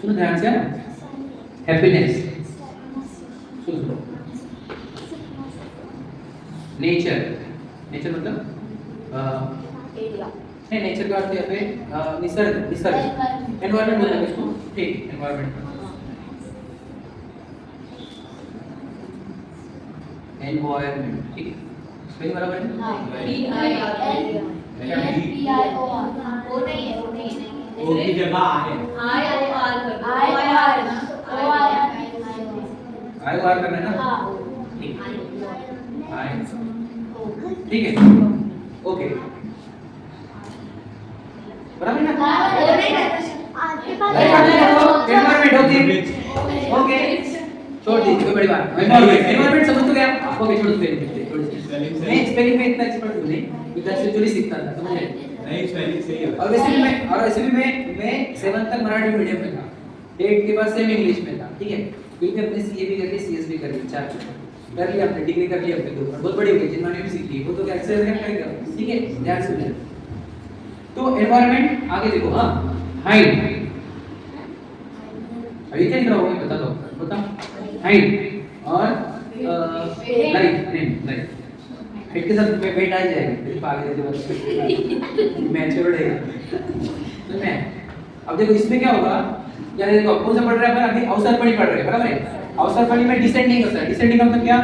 सुनो ध्यान से, हैप्पीनेस, सुनो, नेचर, नेचर मतलब नहीं, नेचर का अर्थ है पे निसर्ग, निसर्ग, एनवायरनमेंट बोलते हैं इसको, ठीक, एनवायरनमेंट, एनवायरनमेंट, ठीक, सही बराबर है। हाँ, वो नहीं है, वो नहीं है, वो की जगह है, आई वार करना है ना, हाँ, आई, ठीक है, ओके, बराबर ना, वो नहीं रहता, आपके पास एनवायरनमेंट होती है, ओके, छोड़ दीजिए, कोई बड़ी बात, एनवायरनमेंट समझ तो गया, ओके, छोड़ दीजिए, मैं स्पेलिंग में इतना एक्सपर्ट हूँ नहीं, कंसेप्चुअली सीखता था, समझ गए। नहीं स्पेलिंग सही है। और वैसे भी मैं 7 तक मराठी मीडियम में था, 8 के बाद सेम इंग्लिश में था, ठीक है, क्योंकि अपने सीए भी करके सीएस भी करके 4 कर लिया, अपने डिग्री कर लिया, अपने दो बहुत बड़ी हो गई, जिन्होंने भी सीख ली वो तो कैसे करेगा, ठीक है, ध्यान से सुनिए। तो एनवायरनमेंट आगे देखो, हाँ हाइट, अभी क्या लिख रहा हूँ मैं बता दो, बता, हाइट और लाइट, लाइट, हाइट के साथ वेट आ जाएगा, फिर आगे देखो मैच्योर है, तो मैं अब देखो इसमें क्या होगा, यार देखो कौन सा पढ़ रहा है अपन, अभी अवसर्पिणी पढ़ रहे हैं, बराबर है। अवसर्पिणी में डिसेंडिंग होता है, डिसेंडिंग मतलब क्या,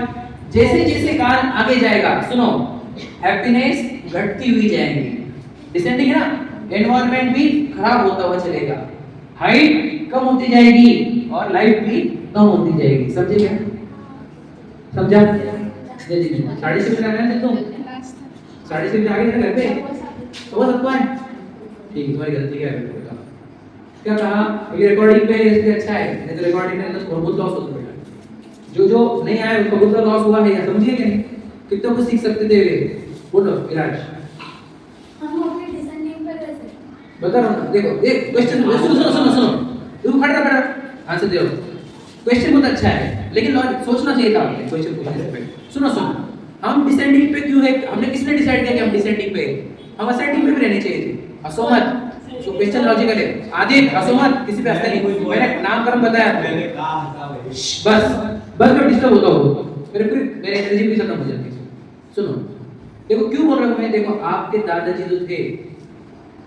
जैसे जैसे काल आगे जाएगा, सुनो, हैप्पीनेस घटती हुई जाएगी, डिसेंडिंग है ना, एनवायरनमेंट भी खराब होता हुआ चलेगा, हाइट कम होती जाएगी और लाइफ भी कम होती जाएगी। समझे क्या? समझा? जल्दी 6:30 बजे आना है तुम, 6:30 बजे आगे घर पे सुबह सबको है, ठीक है, तुम्हारी गलती क्या है? क्या कहा? ये रिकॉर्डिंग पे इसलिए अच्छा है, नहीं तो रिकॉर्डिंग में तो बहुत लॉस होता है। जो नहीं आया उसको बहुत लॉस हुआ है, या समझिए कि नहीं? कितना कुछ सीख सकते थे वे। बोलो विराज, हम अपने डिजाइनिंग पे कैसे बता रहा हूँ। देखो एक क्वेश्चन सुनो, तुम खड़ा आंसर दो। क्वेश्चन बहुत अच्छा है, लेकिन सोचना चाहिए था आपने क्वेश्चन पूछने से पहले। सुनो, हम डिसेंडिंग पे क्यों है? हमने किसने डिसाइड किया कि हम डिसेंडिंग पे? हम असेंडिंग पे भी रहने चाहिए थे। हंसो मत, सो क्वेश्चन लॉजिकल है। आदित्य हंसो मत, किसी पे हंसते नहीं। मैंने नामकरण बताया, मैंने कहा हंसा भाई। बस मैं डिस्टर्ब होता हूँ, मेरे एनर्जी भी खत्म हो जाती है। सुनो, देखो क्यों बोल रहा हूँ मैं। देखो आपके दादाजी जो थे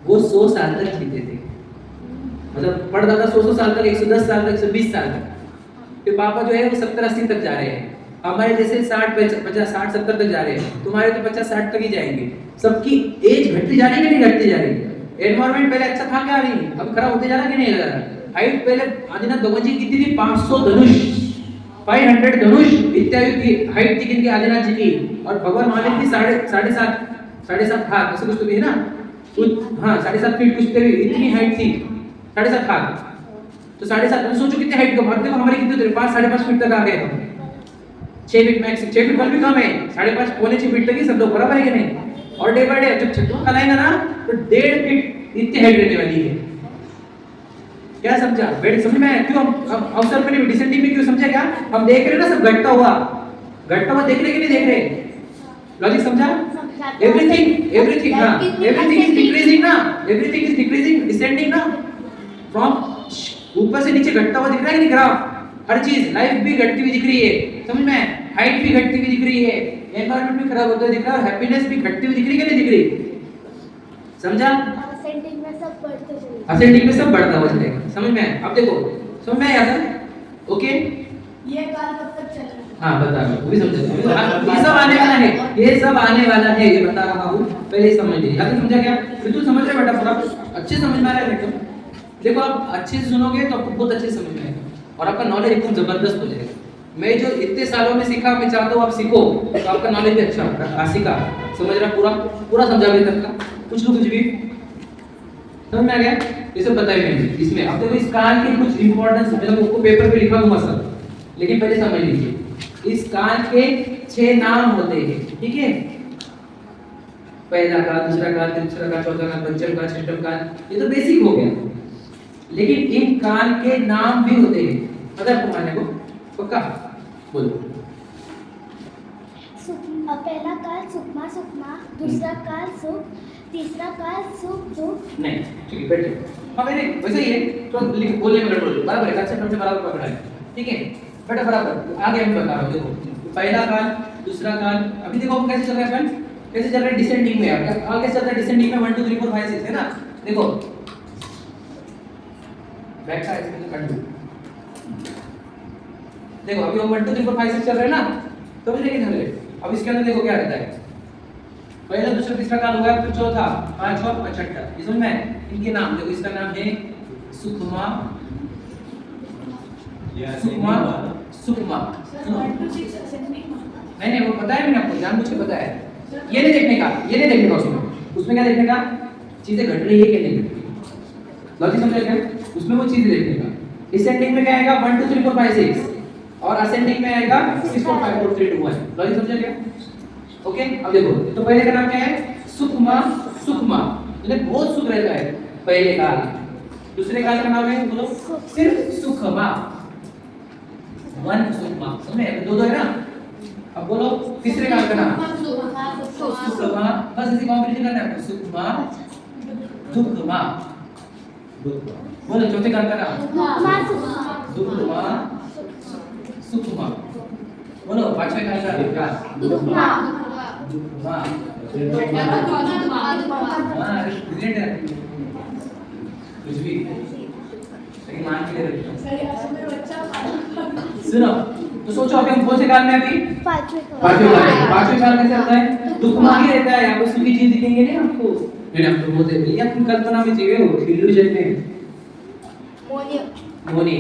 वो 100 साल तक जीते थे, मतलब परदादा 100 साल तक, 110 साल तक, 120 साल तक। फिर पापा जो है वो 70-80 तक जा रहे हैं। हमारे जैसे 60-70 तक जा रहे हैं। तुम्हारे तो 50-60 तक ही जाएंगे। सबकी एज घटती जा रही है कि नहीं घटती जा रही है? एनवायरनमेंट पहले अच्छा था क्या? नहीं, अब खराब होते जा रहा कि नहीं जा रहा? हाइट पहले आदिनाथ भगवान जी कितनी थी? 500 धनुष, 500 धनुष इत्यादि की हाइट थी किनकी? आदिनाथ जी की। और भगवान महावीर की 7.5 हाथ, ऐसे कुछ तो भी है ना? हाँ 7.5 फीट कुछ तो भी, इतनी हाइट थी, 7.5 हाथ। तो 7.5, सोचो कितनी हाइट कम। देखो हमारी कितनी होती है? 5-5.5 फीट तक आ गए हम। 6 फीट मैक्स, 6 फीट भी कम है, 5.5 पौने 6 फीट तक ही सब लोग बराबर है कि नहीं? और डे बाय डे जब छठवां साल आएगा ना तो 1.5 फीट इतनी हाइट रहने वाली है। क्या समझा? वेट समझ में आया? क्यों हम अवसर पर नहीं, डिसेंडिंग में क्यों? समझा क्या? हम देख रहे हैं ना सब घटता हुआ देख रहे कि नहीं देख रहे? लॉजिक समझा? एवरीथिंग हाँ, एवरीथिंग इज डिक्रीजिंग ना, एवरीथिंग इज डिक्रीजिंग, डिसेंडिंग ना, फ्रॉम ऊपर से नीचे घटता हुआ दिख रहा है कि नहीं ग्राफ? हर चीज, लाइफ भी घटती हुई दिख रही है, समझ में? हाइट भी घटती हुई दिख रही है, एनवायरनमेंट भी खराब होता हुआ दिख रहा है, और हैप्पीनेस भी घटती हुई दिख रही है कि नहीं दिख रही? समझा? असेंडिंग में सब बढ़ते चले असेंडिंग में सब बढ़ता हुआ चलेगा। समझ में? अब देखो समझ में आया था? ओके, ये काल कब तक चलेगा? हाँ बता रहा हूँ, वो भी समझ ये सब आने वाला है, ये सब आने वाला है, ये बता रहा हूँ, पहले ही समझ लीजिए। अगर समझा क्या? फिर तू समझ रहे बेटा, पूरा अच्छे समझ में आ रहा है एकदम। देखो आप अच्छे से सुनोगे तो आपको बहुत अच्छे समझ में आएगा और आपका नॉलेज एकदम जबरदस्त हो जाएगा। मैं जो इतने सालों में सीखा, मैं चाहता हूँ आप सीखो तो आपका नॉलेज भी अच्छा होगा। सीखा, समझ रहा? पूरा समझा अभी तक का? कुछ भी समझ में आ गया? ये सब बताया मैंने इसमें। अब देखो इस काल के कुछ इंपॉर्टेंस, मैं आपको पेपर पे लिखा दूंगा सब, लेकिन पहले समझ लीजिए। इस काल के 6 नाम होते हैं, ठीक है? पहला काल, दूसरा काल, तीसरा काल, चौथा काल, पंचम काल, छठम काल, ये तो बेसिक हो गया। लेकिन इन काल के नाम भी होते हैं, पता है आपको? माने को पक्का बोलो। पहला काल सुखमा, दूसरा काल सुख, तीसरा काल सुख नहीं, ठीक है बैठो। हाँ मैंने वैसे ही है, तो बोलने में गड़बड़ बराबर है, कंसेप्ट से बराबर पकड़ा है, ठीक है बेटा? बराबर आगे हम बता रहा हूँ। देखो पहला काल, दूसरा काल, अभी देखो हम कैसे चल रहे हैं अपन, कैसे चल रहे हैं? डिसेंडिंग में। आगे चल रहा है डिसेंडिंग में 1 2 3 4 5 6 है ना? देखो बैक का इसमें कर दो। देखो अभी हम 1 2 3 4 5 6 चल रहे हैं ना, तो भी लेकिन चल रहे। अब इसके अंदर देखो क्या रहता है, पहला, दूसरा, तीसरा काल हो गया, फिर चौथा, पांचवा और छठा। ये समझ में? इनके नाम देखो, इसका नाम है सुखमा, सुखमा। नहीं वो बताया मैंने आपको, जानबूझ के बताया। ये नहीं देखने का उसमें क्या देखने का? चीजें घट रही है कि नहीं घट रही, लॉजिक समझ गए? उसमें वो चीजें देखने का। डिसेंडिंग में क्या आएगा? 1 2 3 4 5 6, और असेंडिंग में आएगा 6 4 5 4 3 2 1। लॉजिक समझ गए? ओके, अब देखो तो पहले का नाम क्या है? सुखमा, मतलब बहुत सुख रहता है पहले काल। दूसरे काल का नाम है, बोलो सिर्फ सुखमा, 1 सुखमा, समझ में? 2 है ना? अब बोलो तीसरे काल का नाम सुखमा, बस इसी कॉम्बिनेशन करना है, सुखमा, दुखमा। बोलो चौथे काल का नाम दुखमा, सुखमा। बोलो पांचवे काल का दुखमा, दुखमा। हाँ रिलेट है कुछ भी, लेकिन मान के ले रखो। सुनो तो सोचो अभी हम कौन से काल में? अभी पांचवे काल में। पांचवे काल में क्या होता है? दुखमा ही रहता है। यहाँ पे सुखी चीज दिखेंगे नहीं आपको, मैंने आपको बोलते भैया तुम कल्पना में जीवे हो, इल्यूजन में मोनी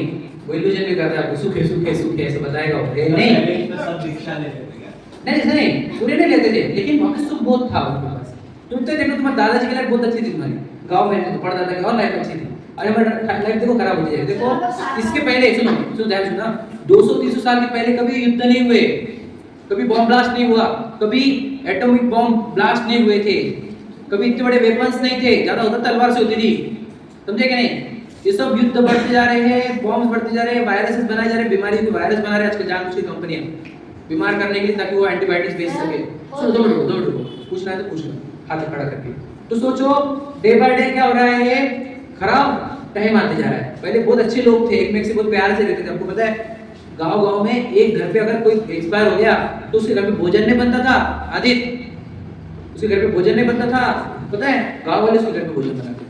वो इल्यूजन में करता है आपको सुखे सुखे सुखे ऐसे बताएगा वो नहीं तो सब दीक्षा ले लेते क्या? नहीं ऐसा नहीं पूरे नहीं लेते थे, लेकिन वहाँ पे सुख बहुत था उनके पास। तुम तो देखो तुम्हारे दादाजी की लाइफ बहुत अच्छी थी, तुम्हारी गांव में तो पढ़ता था और लाइफ अच्छी थी, अरे हमारी लाइफ देखो खराब होती जाएगी। देखो इसके पहले सुनो सुनो ध्यान सुना, 200-300 साल के पहले कभी युद्ध नहीं हुए, कभी बॉम्ब ब्लास्ट नहीं हुआ, कभी एटॉमिक बॉम्ब ब्लास्ट नहीं हुए थे, कभी इतने बड़े वेपन्स नहीं थे, ज्यादा होता तलवार से होती थी, समझे कि नहीं? ये सब युद्ध बढ़ते जा रहे हैं, बॉम्ब बढ़ते जा रहे हैं, वायरसेस बनाए जा रहे हैं, बीमारी के वायरस बना रहे हैं आजकल जानबूझ के कंपनियां बीमार करने के लिए, ताकि वो एंटीबायोटिक्स बेच सके। सुनो दो मिनट पूछना है तो पूछ लो हाथ खड़ा करके। तो सोचो डे बाय डे क्या हो रहा है, ये खराब टाइम आते जा रहा है। पहले बहुत अच्छे लोग थे, एक में से बहुत प्यार से रहते थे। आपको पता है गांव-गांव में एक घर पे अगर कोई एक्सपायर हो गया तो उसके घर पे भोजन नहीं बनता था, आदित्य उसके घर पे भोजन नहीं बनता था, पता है गांव वाले उसके घर पे भोजन बनाते,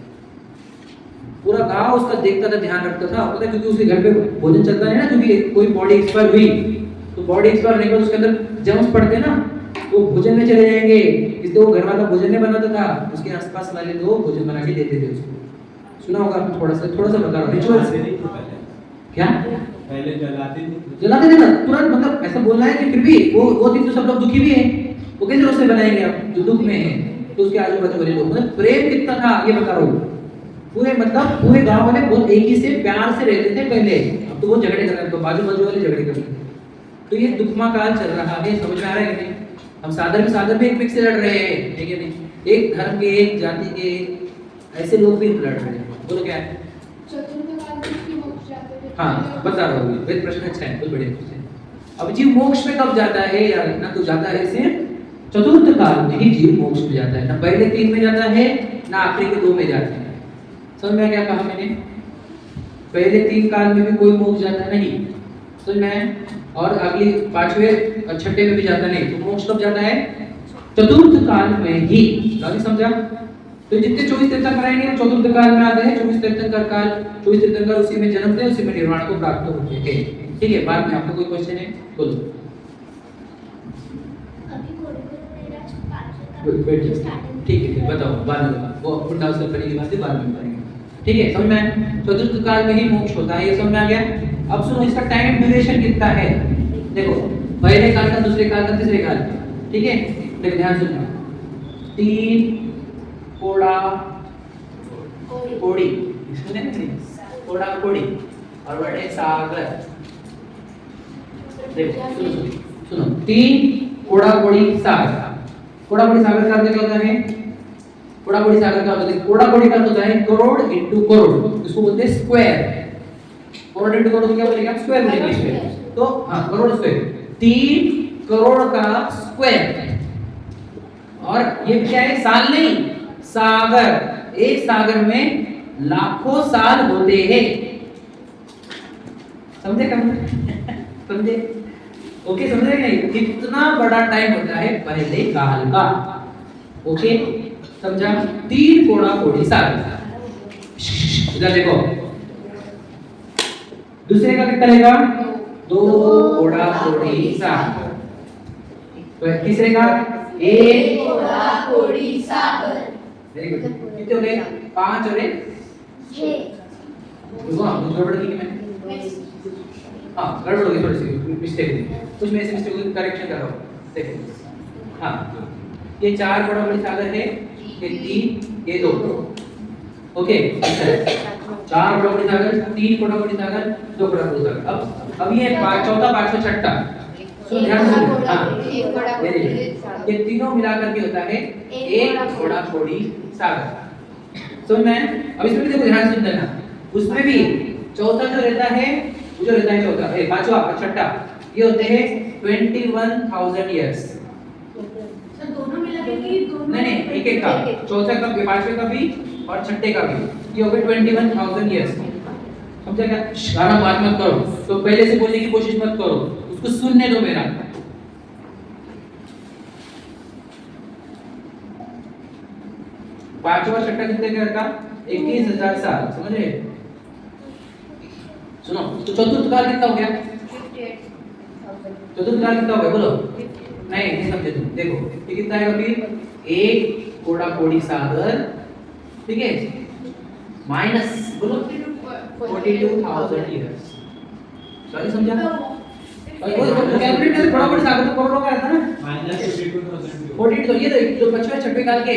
पूरा गांव उसका देखता था, ध्यान रखता था, पता है क्योंकि उसके घर पे भोजन चलता है ना, क्योंकि कोई बॉडी एक्सपायर हुई तो बॉडी एक्सपायर होने के बाद उसके अंदर जर्म्स पड़ते ना, वो भोजन में चले जाएंगे, इसलिए वो घर वाला भोजन नहीं बनाता था, उसके आसपास वाले लोग भोजन बना के देते थे उसको। सुना होगा आपने, थोड़ा सा बता रहा हूं रिचुअल्स क्या पहले जलाते थे ना तुरंत, मतलब ऐसा बोलना है कि फिर भी वो दिन तो सब लोग दुखी भी हैं, वो कैसे रोसे बनाएंगे आप जो दुख में है, तो उसके आजू बाजू वाले लोग, मतलब प्रेम कितना था ये बता रहा हूँ। पूरे मतलब पूरे गांव वाले बहुत एक ही से प्यार से रहते थे पहले, अब तो वो झगड़े कर रहे हैं, तो बाजू वाले झगड़े कर रहे हैं। तो ये दुखमा काल चल रहा है, समझ में आ रहा है कि नहीं? हम साधर में एक से लड़ रहे हैं, ठीक है नहीं, एक धर्म के एक जाति के ऐसे लोग भी लड़ रहे हैं। बोलो क्या है? हाँ बता रहा हूँ, वेद प्रश्न अच्छा है, बहुत बढ़िया क्वेश्चन। अब जीव मोक्ष में कब जाता है यार, ना तो जाता है ऐसे चतुर्थ काल में ही जीव मोक्ष में जाता है, ना पहले 3 में जाता है ना आखिरी के 2 में जाता है। समझ में क्या कहा मैंने? पहले 3 काल में भी कोई मोक्ष जाता नहीं, समझ में? और अगली 5वें और 6ठे में भी जाता नहीं, तो मोक्ष कब जाता है? चतुर्थ काल में ही। गाली समझा? तो जितने 24 तीर्थंकर आएंगे वो चतुर्थ काल में आते हैं, 24 तीर्थंकर काल, 24 तीर्थंकर उसी में जन्मते हैं, उसी में निर्वाण को प्राप्त होते हैं। ठीक है, बाद में आपका कोई क्वेश्चन है बोलो। ठीक है बताओ, बाद में बताओ, वो फुट हाउस कंपनी की बात है, बाद में बताएंगे। ठीक है, समझ में? चतुर्थ काल में ही मोक्ष होता है, ये समझ में आ गया? अब सुनो इसका टाइम ड्यूरेशन कितना है, देखो पहले काल का, दूसरे काल का, तीसरे काल का, ठीक है? देखो ध्यान सुनना, 3 कोड़ा कोड़ी, सुने नहीं? कोड़ा कोड़ी और बड़े सागर। देखो सुनो 3 कोड़ा कोड़ी सागर। कोड़ा कोड़ी सागर का अर्थ क्या होता है? कोड़ा कोड़ी सागर का होता है, कोड़ा कोड़ी का होता है करोड़ इनटू करोड़, इसको बोलते हैं स्क्वायर। करोड़ इनटू करोड़ क्या बोलेंगे आप? स्क्वायर बोलेंगे इंग्लिश में। तो हां करोड़ स्क्वायर, 3 करोड़ का स्क्वायर। और ये क्या है? साल नहीं, सागर। एक सागर में लाखों साल होते हैं, समझे? कम समझे? ओके समझे नहीं? कितना बड़ा टाइम होता है पहले काल का, ओके समझा? 3 कोड़ा कोड़ी सागर। इधर देखो, दूसरे का कितना लेगा? 2 कोड़ा कोड़ी सागर। तो तीसरे का 1 कोड़ा कोड़ी सागर। वेरी गुड, कितने हो गए? 5 और 1 6। वाह गड़बड़ की मैं, हाँ गड़बड़ हो गई, थोड़ी सी मिस्टेक हुई, कुछ में ऐसे मिस्टेक हुई, करेक्शन कर रहा हूँ। देखो हाँ, ये 4 बड़ा बड़ी सागर है, ये 3, ये 2, ओके। 4 बड़ा बड़ी सागर, 3 बड़ा बड़ी सागर, 2 बड़ा बड़ी सागर। अब ये चौथा, पांचवा, छठा, सो ध्यान से हाँ, ये तीनों मिलाकर के होता है 1 बड़ा कोड़ी सागर। समझ में? अब इसमें भी देखो ध्यान से सुनना, उसमें भी चौथा जो रहता है, वो जो रहता है चौथा, पांचवा और छठा, ये होते हैं 21,000 इयर्स। सर दोनों मिला के कि दोनों? नहीं एक का, चौथा का भी, पांचवे का भी और छठे का भी, ये हो गए 21,000 इयर्स। समझा क्या? गाना बात मत करो, तो पहले से बोलने की कोशिश मत करो, उसको सुनने दो मेरा। पांचवा छठा कितने का रहता? 21,000 साल, समझ रहे? सुनो, तो चतुर्थ काल कितना हो गया? 58,000। चतुर्थ काल कितना हो गया बोलो? नहीं समझे तुम, देखो ये कितना आएगा फिर? 1 कोड़ा कोड़ी सागर, ठीक है, माइनस बोलो 42,000 ईयर्स। सॉरी समझा? कैलकुलेटर कोड़ा कोड़ी सागर तो करोड़ों का रहता ना, -42,000 42 तो ये जो बच्चे छठे काल के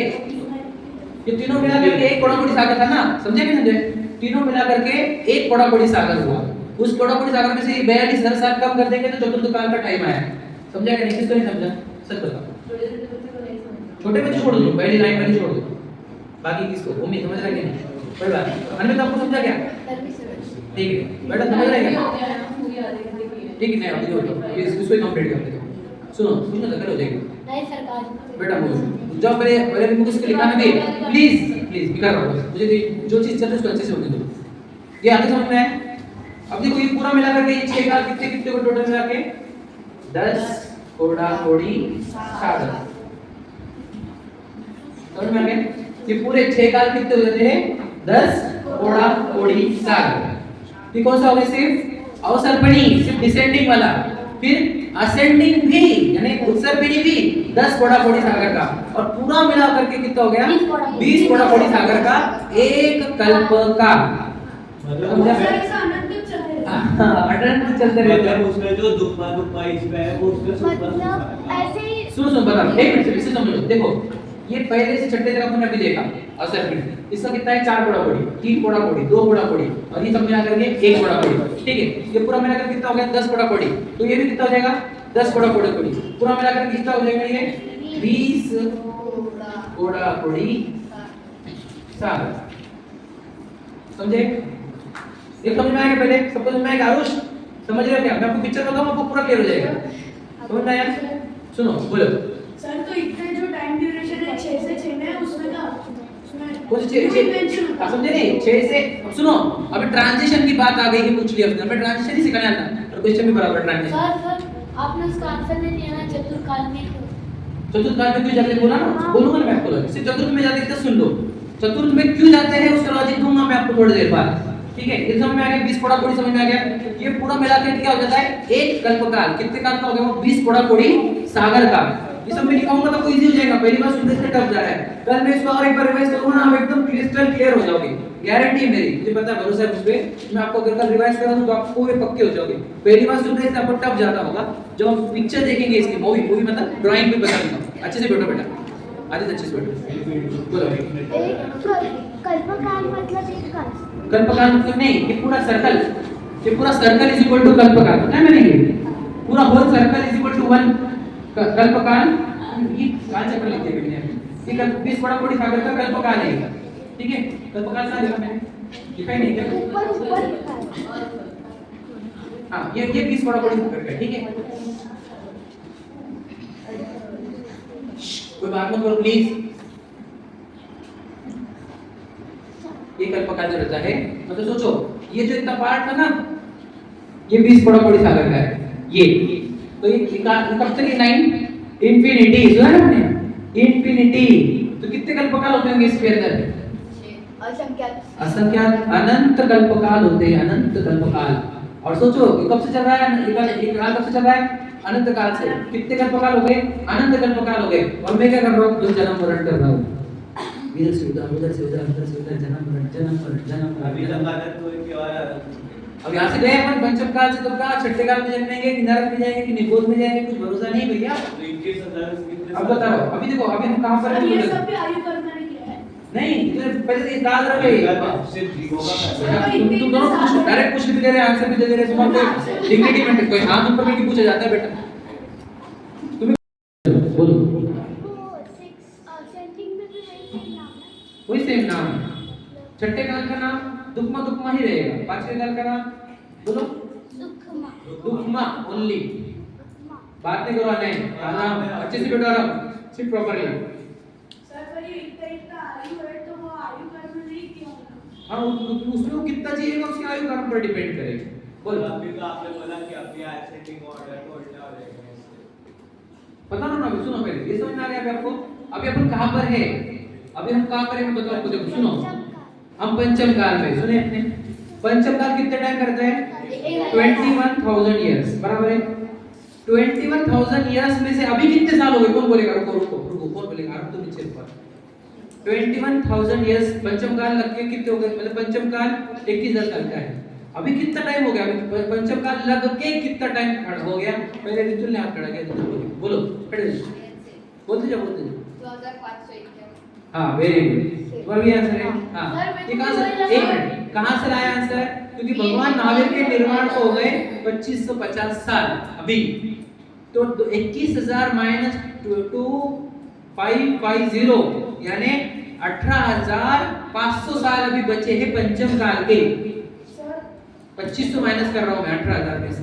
ये तीनों मिला करके एक कोड़ा कोड़ी सागर था ना, समझे कि नहीं? तीनों मिला करके एक कोड़ा कोड़ी सागर हुआ। उस कोड़ा कोड़ी सागर में से 42,000 साल कम कर देंगे तो चतुर्थ काल का टाइम आया। समझा कि नहीं? किसको नहीं समझा? सच बताओ। छोटे बच्चे छोड़ दो, पहली लाइन वाली छोड़ दो, बाकी किसको? उम्मीद समझ रहा है कि नहीं? कोई बात नहीं। अनमित आपको समझा क्या? ठीक है बेटा, समझ रहे हैं क्या? ठीक है, नहीं अभी जो इसको ही कंप्लीट कर देते। सुनो सुनो तो हो जाएगी नहीं सरकार बेटा। मुझे जाओ पहले मुझे इसको लिखाना भी प्लीज प्लीज बिकार रहो, मुझे जो चीज चल रही है उसको अच्छे से होने दो। ये आगे समझ में है? अब देखो ये पूरा मिला करके ये 6 काल कितने कितने को टोटल मिला के 10 कोड़ा कोड़ी सागर। समझ में आ गया? ये पूरे 6 काल कितने हो जाते हैं? 10 कोड़ा कोड़ी सागर। ये कौन सा हो गया? सिर्फ अवसर्पणी, सिर्फ डिसेंडिंग वाला। फिर असेंडिंग भी यानी उत्सर्पिणी भी 10 कोड़ा कोड़ी सागर का, और पूरा मिला करके कितना हो गया? 20 कोड़ा कोड़ी सागर का एक कल्प का। अनंत चलते रहते हैं। उसमें जो दुप्पा इसमें है वो उसमें मतलब ऐसे ही सुनो बता, एक मिनट इसे समझो। देखो ये पहले से छठे तक अपन अभी देखा अवसर्पिणी, इसका कितना है? 4 कोड़ा कोड़ी, 3 कोड़ा कोड़ी, 2 कोड़ा कोड़ी, और ये सब मिला करके 1 कोड़ा कोड़ी। ठीक है, ये पूरा मिलाकर कितना हो गया? 10 कोड़ा कोड़ी। तो ये भी कितना हो जाएगा? 10 कोड़ा कोड़ी कोड़ी। पूरा मिलाकर कितना हो जाएगा? ये 20 कोड़ा कोड़ी सागर। समझे? ये समझ में आएगा? पहले सबको समझ में आएगा? आरुष समझ रहे हो क्या? मैं आपको पिक्चर बताऊं, आपको पूरा क्लियर हो जाएगा। समझ में आया? सुनो बोलो सर, तो इतने जो टाइम ड्यूरेशन है 6 से 6 में, उसमें का कुछ 6 आप समझे नहीं? 6 से अब सुनो, अभी ट्रांजिशन की बात आ गई कि पूछ लिया उसने, मैं ट्रांजिशन ही सिखाने आता और क्वेश्चन भी बराबर ट्रांजिशन। सर आपने उसका आंसर नहीं दिया ना, चतुर्काल में क्यों? चतुर्थ काल में क्यों जाते बोला ना, बोलूंगा ना मैं आपको लॉजिक। सिर्फ चतुर्थ में जाते इतना सुन लो, चतुर्थ में क्यों जाते हैं उसका लॉजिक दूंगा मैं आपको थोड़ी देर बाद। ठीक है, ये समझ में आ गया? 20 कोड़ा कोड़ी समझ में आ गया? ये पूरा मिला के क्या हो जाता है? एक कल्पकाल। कितने काल का हो गया वो? 20 कोड़ा कोड़ी सागर का। ये सब मैं लिखाऊंगा तो आपको इजी हो जाएगा। पहली बार सुनने से टफ जा रहा है, कल मैं इसको और एक बार रिवाइज करूंगा ना, आप एकदम क्रिस्टल क्लियर हो जाओगे, गारंटी है मेरी, मुझे पता है, भरोसा है मुझ पे। मैं आपको अगर कल रिवाइज करा दूं तो आप पूरे पक्के हो जाओगे। पहली बार सुन रहे थे आपको टफ जाता होगा, जब हम पिक्चर देखेंगे इसकी, मूवी मतलब ड्राइंग भी बता दूंगा। अच्छे से बैठो बेटा, आदित्य अच्छे से बैठो। बोलो कल्पकाल मतलब एक काल। कल्पकाल मतलब नहीं, ये पूरा सर्कल, ये पूरा सर्कल इज इक्वल टू कल्पकाल। पता है मैंने ये पूरा whole circle is equal to 1 कल्पकाल। ये काल चक्र लिख दिया मैंने, ये 20 कोड़ा कोड़ी सागर का कल्पकाल है। ठीक है, कल्पकाल का लिखा मैंने, लिखा ही नहीं क्या? ऊपर हां, ये 20 कोड़ा कोड़ी सागर का। ठीक है, कोई बात मत करो प्लीज। ये कल्पकाल जो रहता है, मतलब सोचो ये जो इतना पार्ट था ना, ये 20 कोड़ा कोड़ी सागर का है। ये तो ये कब तक? ये लाइन इंफिनिटी, सुना ना आपने? इंफिनिटी। तो कितने कल्पकाल होते होंगे इसके अंदर? असंख्यात अनंत कल्पकाल होते हैं, अनंत कल्पकाल। और सोचो ये कब से चल रहा है? ये काल कब से चल रहा है? अनंत काल से। कितने कल्पकाल हो गए? अनंत कल्पकाल हो गए। और मैं क्या कर रहा हूँ? जो जन्म मरण कर रहा हूँ, इधर से उधर, उधर से उधर, उधर से उधर, जन्म मरण, जन्म मरण, जन्म मरण। अभी तक आदत तो है कि और अब यहाँ से गए अपन पंचम काल से, तो क्या छठे काल में जन्मेंगे कि नरक में जाएंगे कि निगोद में जाएंगे? कुछ भरोसा नहीं भैया। तो 21,000 कितने? अब बताओ, अभी देखो अभी हम कहाँ पर सर, ये हैं? सब भी आयु कर्म ने किया है। नहीं, तो पहले तो ये दाल रहे। सिर्फ जीवों का तुम दोनों कुछ डायरेक्ट कुछ भी दे रहे, आंसर भी दे रहे, तुम्हारा कोई डिग्निटी में कोई हाथ ऊपर करके पूछा जाता है बेटा? तुम्हें बोलो वो 6 सेंटिंग में भी वही सेम नाम है। वही सेम नाम है। छठे काल का नाम दुखमा ही रहेगा। पांचवे काल का नाम बोलो दुखमा। दुखमा ओनली। बात नहीं करो, नहीं नाम अच्छे से बैठो, आराम सिट प्रॉपर्ली। सर, पर ये इतना आयु है तो वो आयु कर्म नहीं क्यों? हाँ, उसमें वो कितना चाहिएगा उसके आयु कर्म पर डिपेंड करेगा। बोलो अभी तो आपने बोला कि अपनी असेंडिंग ऑर्डर को उल्टा हो जाएगा इससे। पता ना अभी सुनो पहले, ये समझ में आ गया अभी आपको? अभी अपन कहाँ पर है? अभी हम कहाँ पर है मैं बताऊँ आपको। देखो सुनो, हम पंचम काल में, सुने अपने पंचम काल कितने टाइम करते हैं? 21,000 इयर्स, बराबर है? 21,000 इयर्स में से अभी कितने साल हो गए? कौन बोलेगा? रुको रुको रुको, कौन बोलेगा? आप तो नीचे ऊपर 21,000 years पंचम काल लग के कितने हो गए, मतलब पंचम काल 21,000 साल का है। अभी कितना टाइम हो गया, अभी पंचम काल लग के कितना टाइम खड़ा हो गया? पहले ऋतु ने हाथ खड़ा किया, बोलो खड़े बोलते जाओ 2551। हाँ वेरी गुड, वो भी आंसर है। हाँ ये कहाँ से, एक मिनट, कहाँ से लाया आंसर? क्योंकि भगवान महावीर के निर्माण को हो गए 2550 साल अभी, तो 21,000 माइनस 2550 यानी 18,500 साल अभी बचे हैं पंचम काल के। 2500 माइनस कर रहा हूँ मैं 18,000 में से,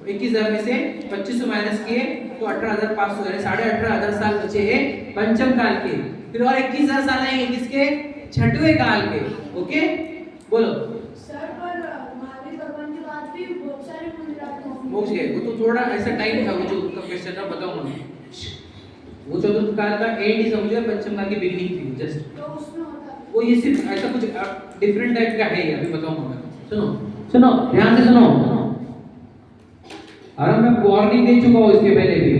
21,000 में से 2500 माइनस किए तो 18,500 यानी 18,500 साल बचे हैं पंचम काल के। फिर और 21,000 साल आएंगे किसके? छठवें काल के। ओके बोलो सर पर महावीर भगवान के बाद भी बहुत सारे मुनिराज होंगे। मोक्ष गए, वो तो थोड़ा ऐसा टाइम था, वो जो उनका क्वेश्चन था बताऊंगा मैं। वो चतुर्थ काल का एंड ही समझो, पंचम काल की बिगिनिंग थी जस्ट, तो उसमें होता है वो ये सिर्फ ऐसा कुछ डिफरेंट टाइप का है, अभी बताऊंगा मैं। सुनो सुनो ध्यान से सुनो, और मैं वार्निंग दे चुका हूं इसके पहले भी,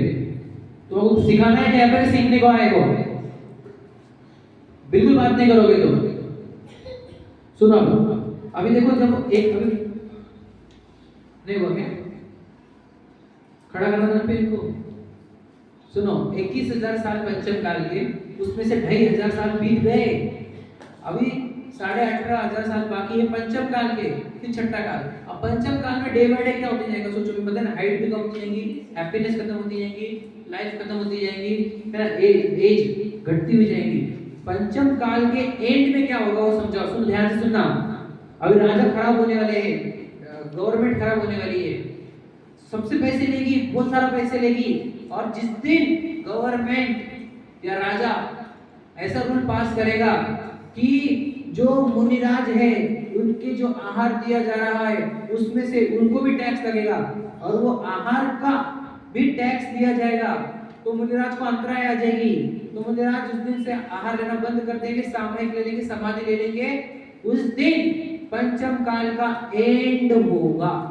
तो सिखाना है क्या फिर सीखने को आएगा? बिल्कुल बात नहीं करोगे तो सुनो। अभी देखो जब एक अभी नहीं हुआ क्या, खड़ा करना था फिर इनको। सुनो 21,000 साल पंचम काल के, उसमें से 2,500 साल बीत गए, अभी 18,500 साल बाकी है पंचम काल के, फिर छठा काल। अब पंचम काल में डे बाय डे क्या होते जाएगा? सोचो, भी पता है ना, हाइट भी कम होती जाएगी, हैप्पीनेस खत्म होती जाएगी, लाइफ खत्म होती जाएगी, है ना, एज घटती हुई जाएगी। पंचम काल के एंड में क्या होगा वो समझाओ, सुन ध्यान से सुनना। अभी राजा खराब होने वाले हैं, गवर्नमेंट खराब होने वाली है, सबसे पैसे लेगी, बहुत सारा पैसे लेगी, और जिस दिन गवर्नमेंट या राजा ऐसा रूल पास करेगा कि जो मुनिराज है उनके जो आहार दिया जा रहा है उसमें से उनको भी टैक्स लगेगा, और वो आहार का भी टैक्स दिया जाएगा, तो मुनिराज को अंतराय आ जाएगी। तो मुनिराज उस दिन से आहार लेना बंद कर देंगे, सामयिक ले लेंगे, समाधि ले लेंगे। उस दिन पंचम काल का एंड होगा,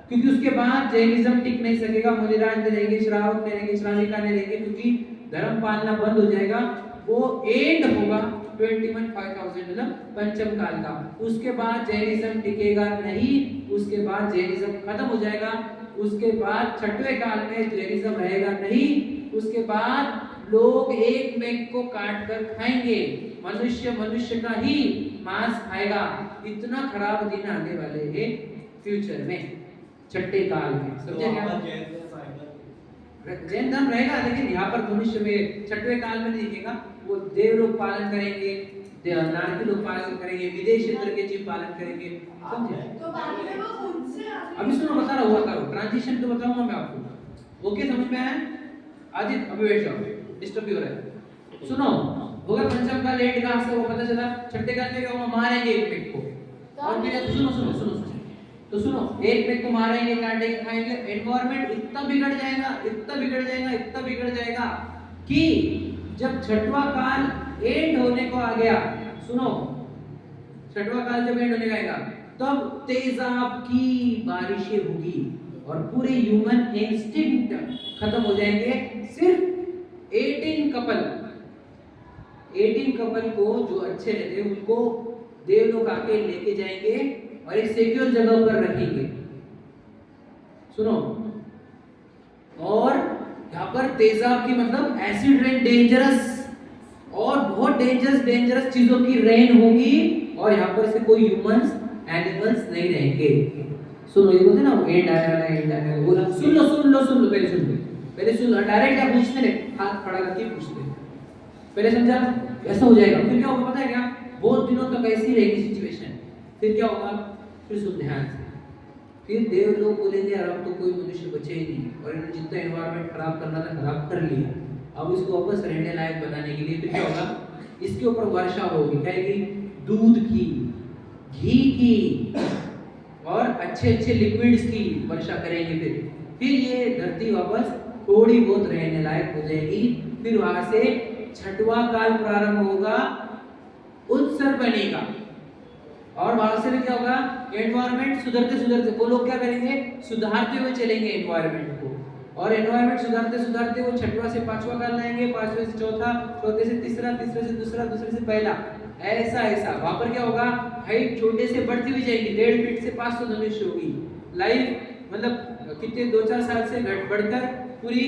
क्योंकि उसके बाद जैनिज्म टिक नहीं सकेगा, मुनिराज नहीं रहेंगे, श्रावक नहीं रहेंगे, श्राविका नहीं रहेंगे, क्योंकि धर्म पालना बंद हो जाएगा। वो एंड होगा 21,500 मतलब पंचम काल का। उसके बाद जैनिज्म टिकेगा नहीं, उसके बाद जैनिज्म खत्म हो जाएगा, उसके बाद छठवें काल में जैनिज्म रहेगा नहीं, उसके बाद लोग एक मेक को काट कर खाएंगे, मनुष्य मनुष्य का ही मांस खाएगा। इतना खराब दिन आने वाले हैं फ्यूचर में, छठे काल में, समझे क्या? जैन धर्म रहेगा, लेकिन यहाँ पर मनुष्य में छठवें काल में नहीं दिखेगा। वो देव लोग पालन करेंगे, नारकी लोग पालन करेंगे, विदेश क्षेत्र के जीव पालन करेंगे, समझे? तो बाद में वो उनसे अभी सुनो, बता रहा हुआ करो, ट्रांजिशन तो बताऊंगा मैं आपको। ओके समझ में आया? आदित्य अभी बैठ जाओ, डिस्टर्ब भी हो रहा है। सुनो, होगा पंचम काल एंड कहां से वो पता चला? छठे काल में क्या होगा? मारेंगे एक पेट को, और फिर सुनो सुनो सुनो सुनो तो सुनो, एक पेट को मारेंगे, काटेंगे, खाएंगे, एनवायरनमेंट इतना बिगड़ जाएगा, इतना बिगड़ जाएगा, इतना बिगड़ जाएगा कि जब छठवां काल एंड होने को आ गया, सुनो, छठवां काल जब एंड होने का आएगा तब तेजाब की बारिशें होगी और पूरे ह्यूमन इंस्टिंक्ट खत्म हो जाएंगे। सिर्फ 18 कपल को जो अच्छे रहते हैं उनको देव लोग आके लेके जाएंगे और एक सिक्योर जगह पर रखेंगे। सुनो, और यहाँ पर तेजाब की मतलब एसिड रेन, डेंजरस और बहुत डेंजरस चीजों की रेन होगी, और यहाँ पर से कोई ह्यूमंस एनिमल्स नहीं रहेंगे। सुनो, ये बोलते ना एंड आने वाला, एंड आने वाला, बोला सुन लो पहले सुन लो, डायरेक्ट आप पूछते नहीं, हाथ खड़ा करके पूछते, पहले समझा? ऐसा हो जाएगा, फिर क्या होगा पता है क्या? बहुत दिनों तक ऐसी रहेगी सिचुएशन। फिर क्या होगा? फिर सुन ध्यान से, फिर देव लोग बोलेंगे यार अब तो कोई मनुष्य बचे ही नहीं, और इन्होंने जितना एनवायरनमेंट खराब करना था खराब कर लिया, अब इसको वापस रहने लायक बनाने के लिए फिर क्या होगा? इसके ऊपर वर्षा होगी, क्या होगी? दूध की, घी की और अच्छे लिक्विड्स की वर्षा करेंगे। फिर ये धरती वापस थोड़ी बहुत रहने लायक हो जाएगी। फिर वहां से छठवां काल प्रारंभ होगा, उत्सर्ग बनेगा, और वहां से भी क्या होगा? एनवायरनमेंट सुधरते वो लोग क्या करेंगे? सुधारते हुए चलेंगे एनवायरनमेंट को। और एनवायरनमेंट सुधारते सुधारते वो छठवां से पांचवा काल लाएंगे, पांचवे से चौथा, चौथे से तीसरा, तीसरे से दूसरा, दूसरे से पहला, ऐसा ऐसा। वहां पर क्या होगा, हाइट छोटे से बढ़ती हुई जाएगी, 1.5 फीट से 500 धनुष्य होगी। लाइफ मतलब कितने 2-4 साल से बढ़कर पूरी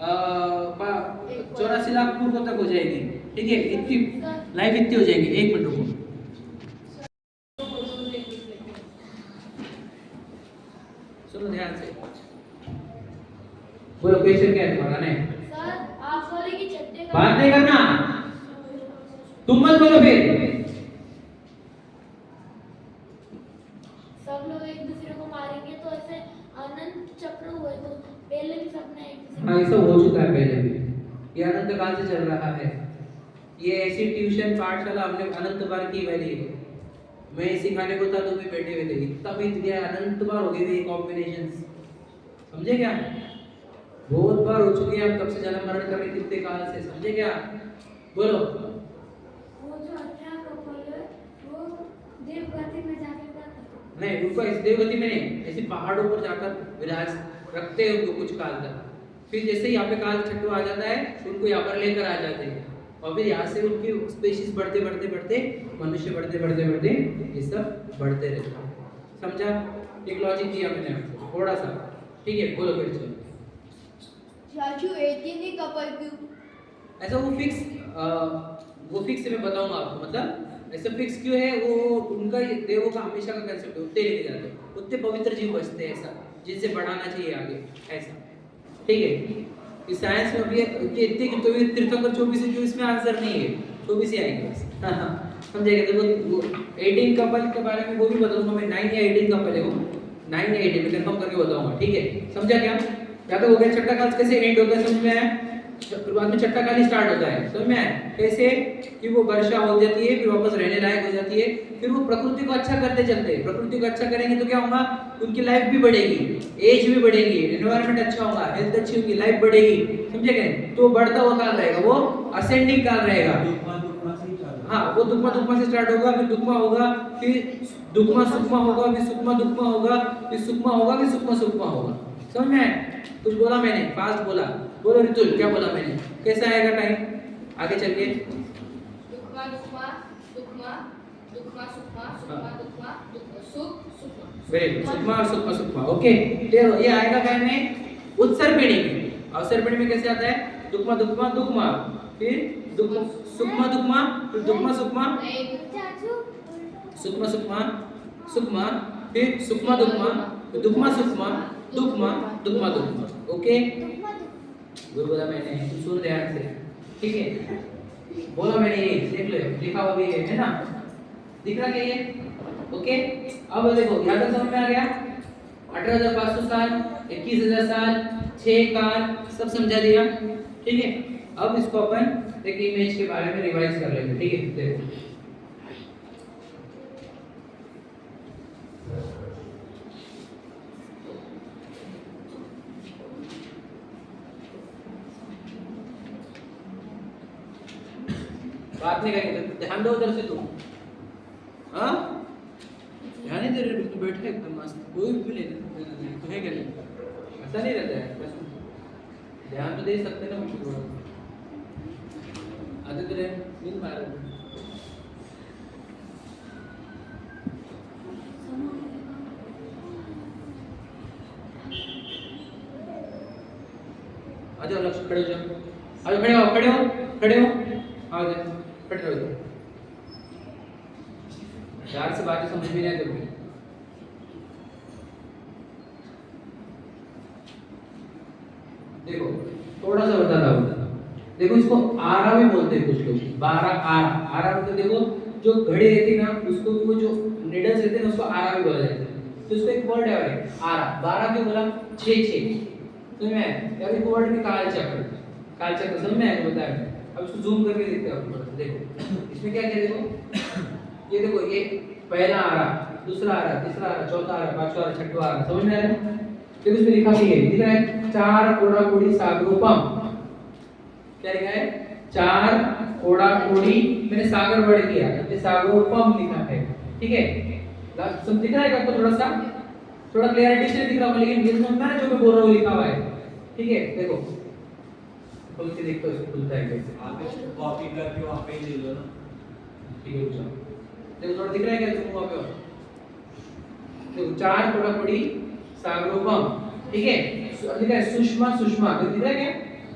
84 लाख पूर्व तक हो जाएगी। ठीक है, इतनी लाइफ इतनी हो जाएगी। 1 मिनट रुको, सुनो ध्यान से, बोलो क्वेश्चन क्या है तुम्हारा? नहीं सर आप बोले कि छठे बात नहीं करना, तुम मत बोलो फिर। सब लोग एक दूसरे को मारेंगे तो ऐसे अनंत चक्र हुए, तो पहले भी सबने एक दूसरे हाँ, ये सब हो चुका है पहले भी, ये अनंत काल से चल रहा है। ये ऐसी ट्यूशन पाठशाला हमने अनंत बार की वाली है। मैं सिखाने को था तो भी बैठे हुए थे, इतना बीत गया, अनंत बार हो गए ये कॉम्बिनेशंस, समझे क्या? बहुत बार हो चुकी है, हम तब से जन्म मरण कर रहे कितने काल से, समझे क्या? बोलो। वो जो 18 कपल है वो देवगति में जाके करते नहीं, उनको इस देवगति में नहीं, ऐसे पहाड़ों पर जाकर विराज रखते हैं उनको कुछ काल तक। फिर जैसे यहाँ पे काल छठवा आ जाता है, उनको यहाँ पर लेकर आ जाते हैं, और फिर यहाँ से उनकी स्पेशीज बढ़ते बढ़ते बढ़ते, मनुष्य बढ़ते बढ़ते बढ़ते, ये सब बढ़ते रहते हैं। समझा? एक लॉजिक दिया मैंने आपको थोड़ा सा, ठीक है? बोलो फिर चलो। चाचू 18 ही कपल क्यों? ऐसा वो फिक्स मैं बताऊंगा आपको, मतलब ऐसा फिक्स क्यों है, वो उनका देवों का हमेशा का कंसेप्ट है, उतने लेके जाते हैं, उतने पवित्र जीव बचते हैं, ऐसा जिनसे बढ़ाना चाहिए आगे, ऐसा। ठीक है, इस साइंस में अभी इतने कि तो भी तीर्थंकर 24 में आंसर नहीं है, 24 ही आएंगे बस। समझेगा? तो वो 18 कपल के बारे में वो भी बताऊंगा मैं, 9 या 18 कपल है वो, 9 या 18 में कंफर्म करके बताऊंगा। ठीक है, समझा क्या? या तो हो गया छठा काल कैसे एंड होता है, समझ में आया? बाद में छठा काल ही स्टार्ट होता है, समझ में आया? कैसे कि वो वर्षा हो जाती है, फिर वापस रहने लायक हो जाती है, फिर वो प्रकृति को अच्छा करते चलते हैं। प्रकृति को अच्छा करेंगे तो क्या होगा, उनकी लाइफ भी बढ़ेगी, एज भी बढ़ेगी, एनवायरनमेंट अच्छा होगा, हेल्थ अच्छी होगी, लाइफ बढ़ेगी, समझे गए? तो बढ़ता हुआ काल रहेगा, वो असेंडिंग काल रहेगा। हाँ, वो दुक्मा से स्टार्ट होगा, फिर दुक्मा होगा, फिर दुक्मा सुक्मा होगा, फिर सुक्मा दुक्मा होगा, फिर सुक्मा होगा, फिर सुक्मा सुक्मा होगा। समझ में आया? कुछ बोला मैंने, फास्ट बोला, बोलो रितुल क्या बोला मैंने? कैसा आएगा टाइम आगे चल के? दुक्मा दुक्मा दुक्मा दुक्मा सुक्मा सुक्मा दुक्मा दुक्मा सुख सुक्मा, वेरी गुड, सुक्मा और सुक्मा सुक्मा, ओके। ये आएगा टाइम में उत्सर पीढ़ी में। अवसर पीढ़ी में कैसे आता है? दुक्मा दुक्मा दुक्मा, फिर दुक्मा सुक्मा दुक्मा, फिर दुक्मा सुक्मा, चाचू सुक्मा सुक्मा सुक्मा, फिर सुक्मा दुक्मा, फिर दुक्मा सुक्मा, दुक्मा दुक्मा दुक्मा, ओके? वो बोला मैंने, तुम सुन ध्यान से, ठीक है? बोला मैंने, ये देख लो, लिखा हुआ भी है ना, दिख रहा क्या ये? ओके, अब देखो यहाँ तक समझ में आ गया? 18,500 साल, 21,000 साल, 6 काल, सब समझा दिया, ठीक है? अब इसको अपन एक इमेज के बारे में रिवाइज कर लेंगे, ठीक है? देखो बात नहीं करेंगे, ध्यान दो उधर से तुम, हाँ? ध्यान नहीं दे रहे, बिल्कुल बैठे एकदम मस्त, कोई भी नहीं तो है क्या? नहीं, ऐसा नहीं रहता है, ध्यान तो दे सकते ना मुझे थोड़ा, आते तेरे नींद मार रहे। आ जाओ, लक्ष्य खड़े हो जाओ, आ जाओ, खड़े हो, खड़े हो, खड़े हो, आ जाओ, खड़े रहो। यार से बातें समझ में नहीं आती होगी। देखो थोड़ा सा बताता हूँ, देखो इसको आरा भी बोलते हैं कुछ लोग, 12 आरा, आरा मतलब देखो जो घड़ी रहती है ना, उसको वो जो निडल्स रहते हैं ना, उसको आरा भी बोला जाता है। तो इसको एक वर्ड है आरा, 12 क्यों बोला? 6 समझ में आया? यार एक वर्ड भी काल चक्र, काल चक्र समझ में आया? बताया। अब इसको जूम करके देखते हैं आपको, देखो इसमें क्या क्या, देखो ये, देखो ये पहला आरा, दूसरा आरा, तीसरा आरा, चौथा आरा, पांचवा आरा, छठवा आरा, समझ में आ रहा है? देखो इसमें लिखा भी है, दिख रहा है? 4 कोड़ा कोड़ी सागरोपम, क्या लिखा है? 4 कोड़ा कोड़ी, मैंने सागर वर्ड किया, इसमें सागरोपम लिखा है, ठीक है? सब दिख रहा है आपको? थोड़ा सा, थोड़ा क्लियरिटी से दिख रहा होगा, लेकिन ये समझ में आ रहा है जो मैं बोल रहा हूँ लिखा हुआ है? ठीक है देखो खोल के देखो इसको खुलता है कैसे। आप इसको कॉपी करके वहाँ पे ही ले लो ना। ठीक है रुक जाओ देखो थोड़ा दिख रहा है क्या तुमको वहाँ पे और? देखो चार कोडाकोडी सागरोपम ठीक है लिखा है सुषमा सुषमा तो दिख रहा है क्या?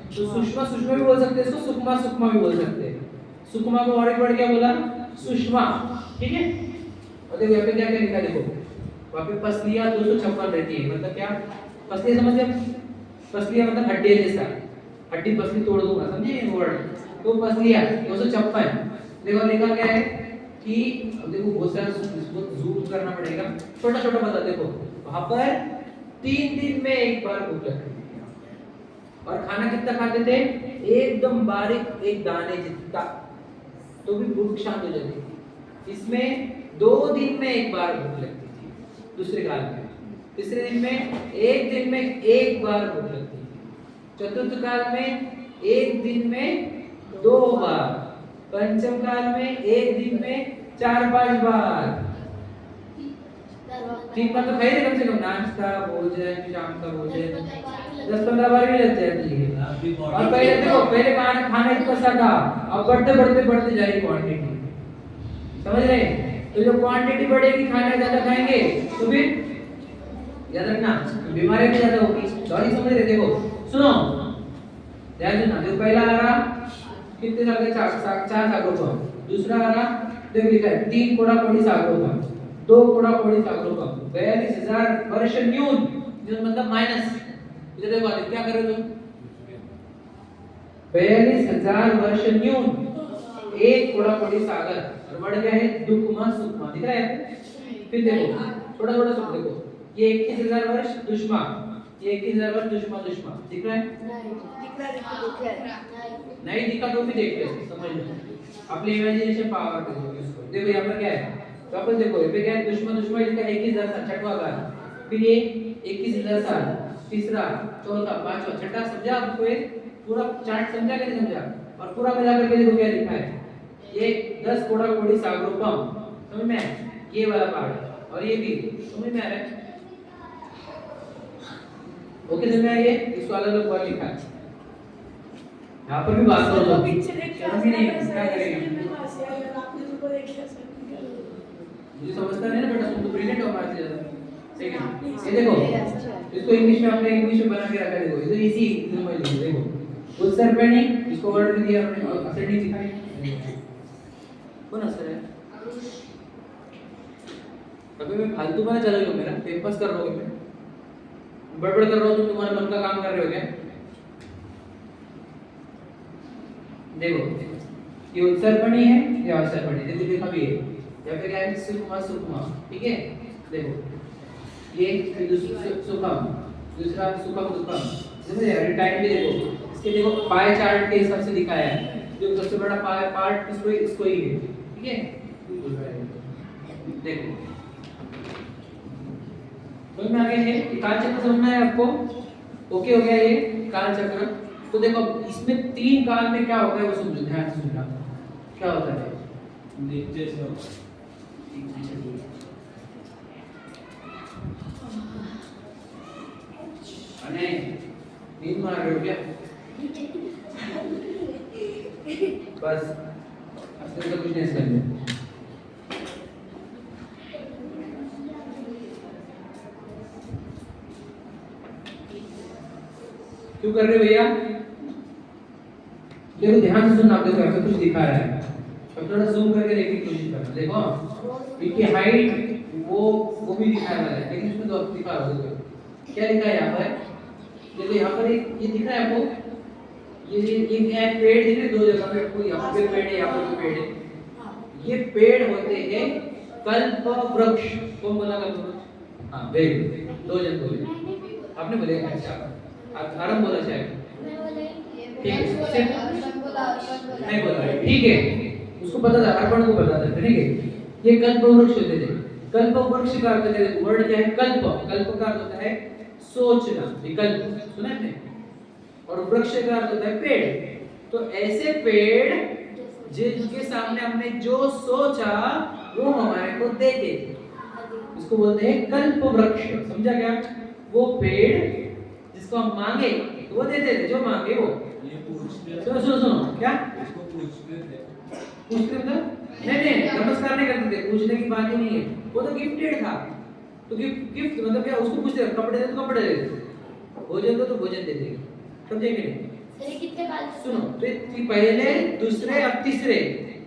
तो सुषमा सुषमा भी बोल सकते हैं इसको सुकमा सुकमा भी बोल सकते हैं। सुकमा को और एक वर्ड क्या बोला सुषमा ठीक है। और देखो यहाँ पे क्या क्या लिखा है देखो वहाँ पे पसलियाँ 256 रहती है मतलब क्या पसलियाँ समझ गए पसलियाँ मतलब हड्डी जैसा हड्डी पसली तोड़ दूंगा समझे ये वर्ड तो पसलियाँ 256 देखो लिखा क्या है कि अब देखो बहुत सारा इसको जूम करना पड़ेगा छोटा छोटा बता देखो वहाँ पर 3 दिन में एक बार भूख लगती थी और खाना कितना खाते थे एकदम बारीक एक दाने जितना तो भी भूख शांत हो जाती थी। इसमें 2 दिन में एक बार भूख लगती थी दूसरे काल में तीसरे दिन में एक दिन में एक बार भूख लगती थी चतुर्थ काल में एक दिन में 2 बार पंचम काल में एक दिन में 4-5 बार 3 बार तो खाई कम से कम नाश्ता भोजन शाम का भोजन 10-15 बार भी लग जाती है। और पहले देखो पहले खाना इतना सा था अब बढ़ते जाएगी क्वांटिटी समझ रहे हैं तो जो क्वांटिटी बढ़ेगी खाना ज्यादा खाएंगे तो फिर याद रखना बीमारी भी ज्यादा होगी सॉरी समझ रहे देखो सुनो ध्यान देना देखो पहला आ रहा कितने साल का 4 सागरोपम दूसरा आ रहा देखो लिखा है 3 कोडाकोडी सागरोपम 2 कोडाकोडी सागरोपम 42,000 वर्ष न्यून मतलब माइनस इधर देखो आदित्य क्या कर रहे हो तुम 42,000 वर्ष न्यून एक कोडाकोडी सागर और वर्ड क्या है दुक्मा सुक्मा दिख रहा है फिर देखो थोड़ा थोड़ा सब देखो ये 21,000 वर्ष दुश्मा ये 21,000 वर्ष दुश्मा दुश्मा दिख रहा है नहीं दिखा तो भी देख लो समझ लो अपनी इमेजिनेशन पावर कर दो इसको देखो यहाँ पर क्या है वापस देखो ये पे क्या है दुश्मा दुश्मा इसका 21,000 साल छठवां काल फिर ये 21,000 साल तीसरा चौथा पांचवा छठा समझा आपको ये पूरा चार्ट समझा कि नहीं समझा और पूरा मिला करके देखो क्या लिखा है ये 10 कोडाकोडी सागरोपम समझ में ये वाला पार्ट और ये भी समझ में आ रहा है ओके समझ में आ ये इसको अलग अलग वर्ड लिखा है यहाँ पर भी बात करो तो नहीं क्या करेंगे मुझे समझता नहीं ना बेटा तुम तो ब्रिलियंट हो हमारे से ज्यादा सही है ये देखो इसको इंग्लिश में आपने इंग्लिश में बना के रखा देखो ये तो इजी समझ लीजिए देखो उत्सर्पणी इसको वर्ड भी दिया हमने और असेंडिंग दिखाई कौन असर है अभी मैं फालतू में चला लो मेरा पेपर्स कर रहा हूँ मैं बड़बड़ कर रहा हूँ तुम तुम्हारे मन का काम कर रहे हो क्या देखो ये उत्सर्पणी है ये अवसर्पणी देखो देखा भी है यहाँ पे क्या है सुकुमा सुकुमा ठीक है देखो ये सुखम दूसरा सुखम दुखम समझे अरे टाइम भी देखो इसके देखो पाई चार्ट के हिसाब से दिखाया है जो सबसे बड़ा पाई पार्ट इसको ही है ठीक है देखो तो में आगे है काल चक्र समझना है आपको ओके हो गया ये काल चक्र तो देखो इसमें 3 काल में क्या होता है वो समझो ध्यान से सुनना क्या होता है नीचे से अने नींद मार रहे हो क्या बस अस्तर तो कुछ नहीं समझे क्यों कर रहे हो भैया देखो ध्यान से सुनना देखो यहाँ पे कुछ दिखा रहा है अब थोड़ा जूम करके देखने की कोशिश करना देखो इनकी हाइट वो भी दिखा रहा है लेकिन इसमें तो दिखा रहा है क्या लिखा है यहाँ पर देखो यहाँ पर एक ये दिख रहा है आपको ये पेड़ दिख रहे 2 जगह पे कोई यहाँ पे पेड़ है यहाँ पे पेड़ है ये पेड़ होते हैं कल्प वृक्ष कौन बोला कल्प वृक्ष हाँ वेरी गुड 2 जन बोले आपने बोले अच्छा आरंभ बोला शायद ठीक है नहीं बोला ठीक है उसको पता था अर्पण को पता था ठीक है ये कल्प वृक्ष होते थे कल्प वृक्ष का अर्थ है वर्ड क्या है कल्प कल्प का अर्थ होता है सोचना विकल्प सुना है और वृक्ष का अर्थ होता है पेड़ तो ऐसे पेड़ जिनके सामने हमने जो सोचा वो हमारे को देते थे इसको बोलते हैं कल्प वृक्ष समझा क्या वो पेड़ जिसको हम मांगे वो देते थे जो मांगे वो। ये पूछते सुनो सुनो सुनो, क्या इसको पूछते थे। पूछते मतलब? नहीं नमस्कार नहीं करते थे, पूछने की बात ही नहीं है, वो तो गिफ्टेड था। तो गिफ्ट मतलब क्या, उसको पूछते थे, कपड़े दे तो कपड़े देते थे, भोजन दो तो भोजन देते थे, समझे कि नहीं? सर ये कितने काल सुनो, तो पहले दूसरे और तीसरे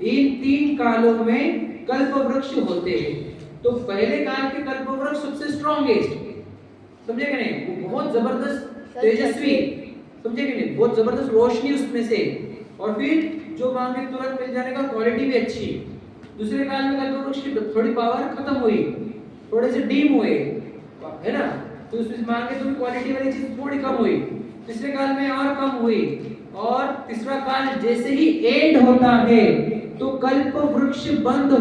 इन 3 कालों में कल्प वृक्ष होते हैं। तो पहले काल के कल्प वृक्ष सबसे स्ट्रॉन्गेस्ट, समझे कि नहीं? वो बहुत जबरदस्त तेजस्वी, समझे कि नहीं? बहुत जबरदस्त रोशनी उसमें से, और फिर जो मांगे तुरंत मिल जाने का, क्वालिटी भी अच्छी। दूसरे काल में कल्प वृक्ष की थोड़ी पावर खत्म हुई, थोड़े से डीम हुए, है ना? तो उसमें मांगे तो क्वालिटी वाली चीज थोड़ी कम हुई, तीसरे काल में और कम हुई, और तीसरा काल जैसे ही एंड होता है तो कल्प वृक्ष बंद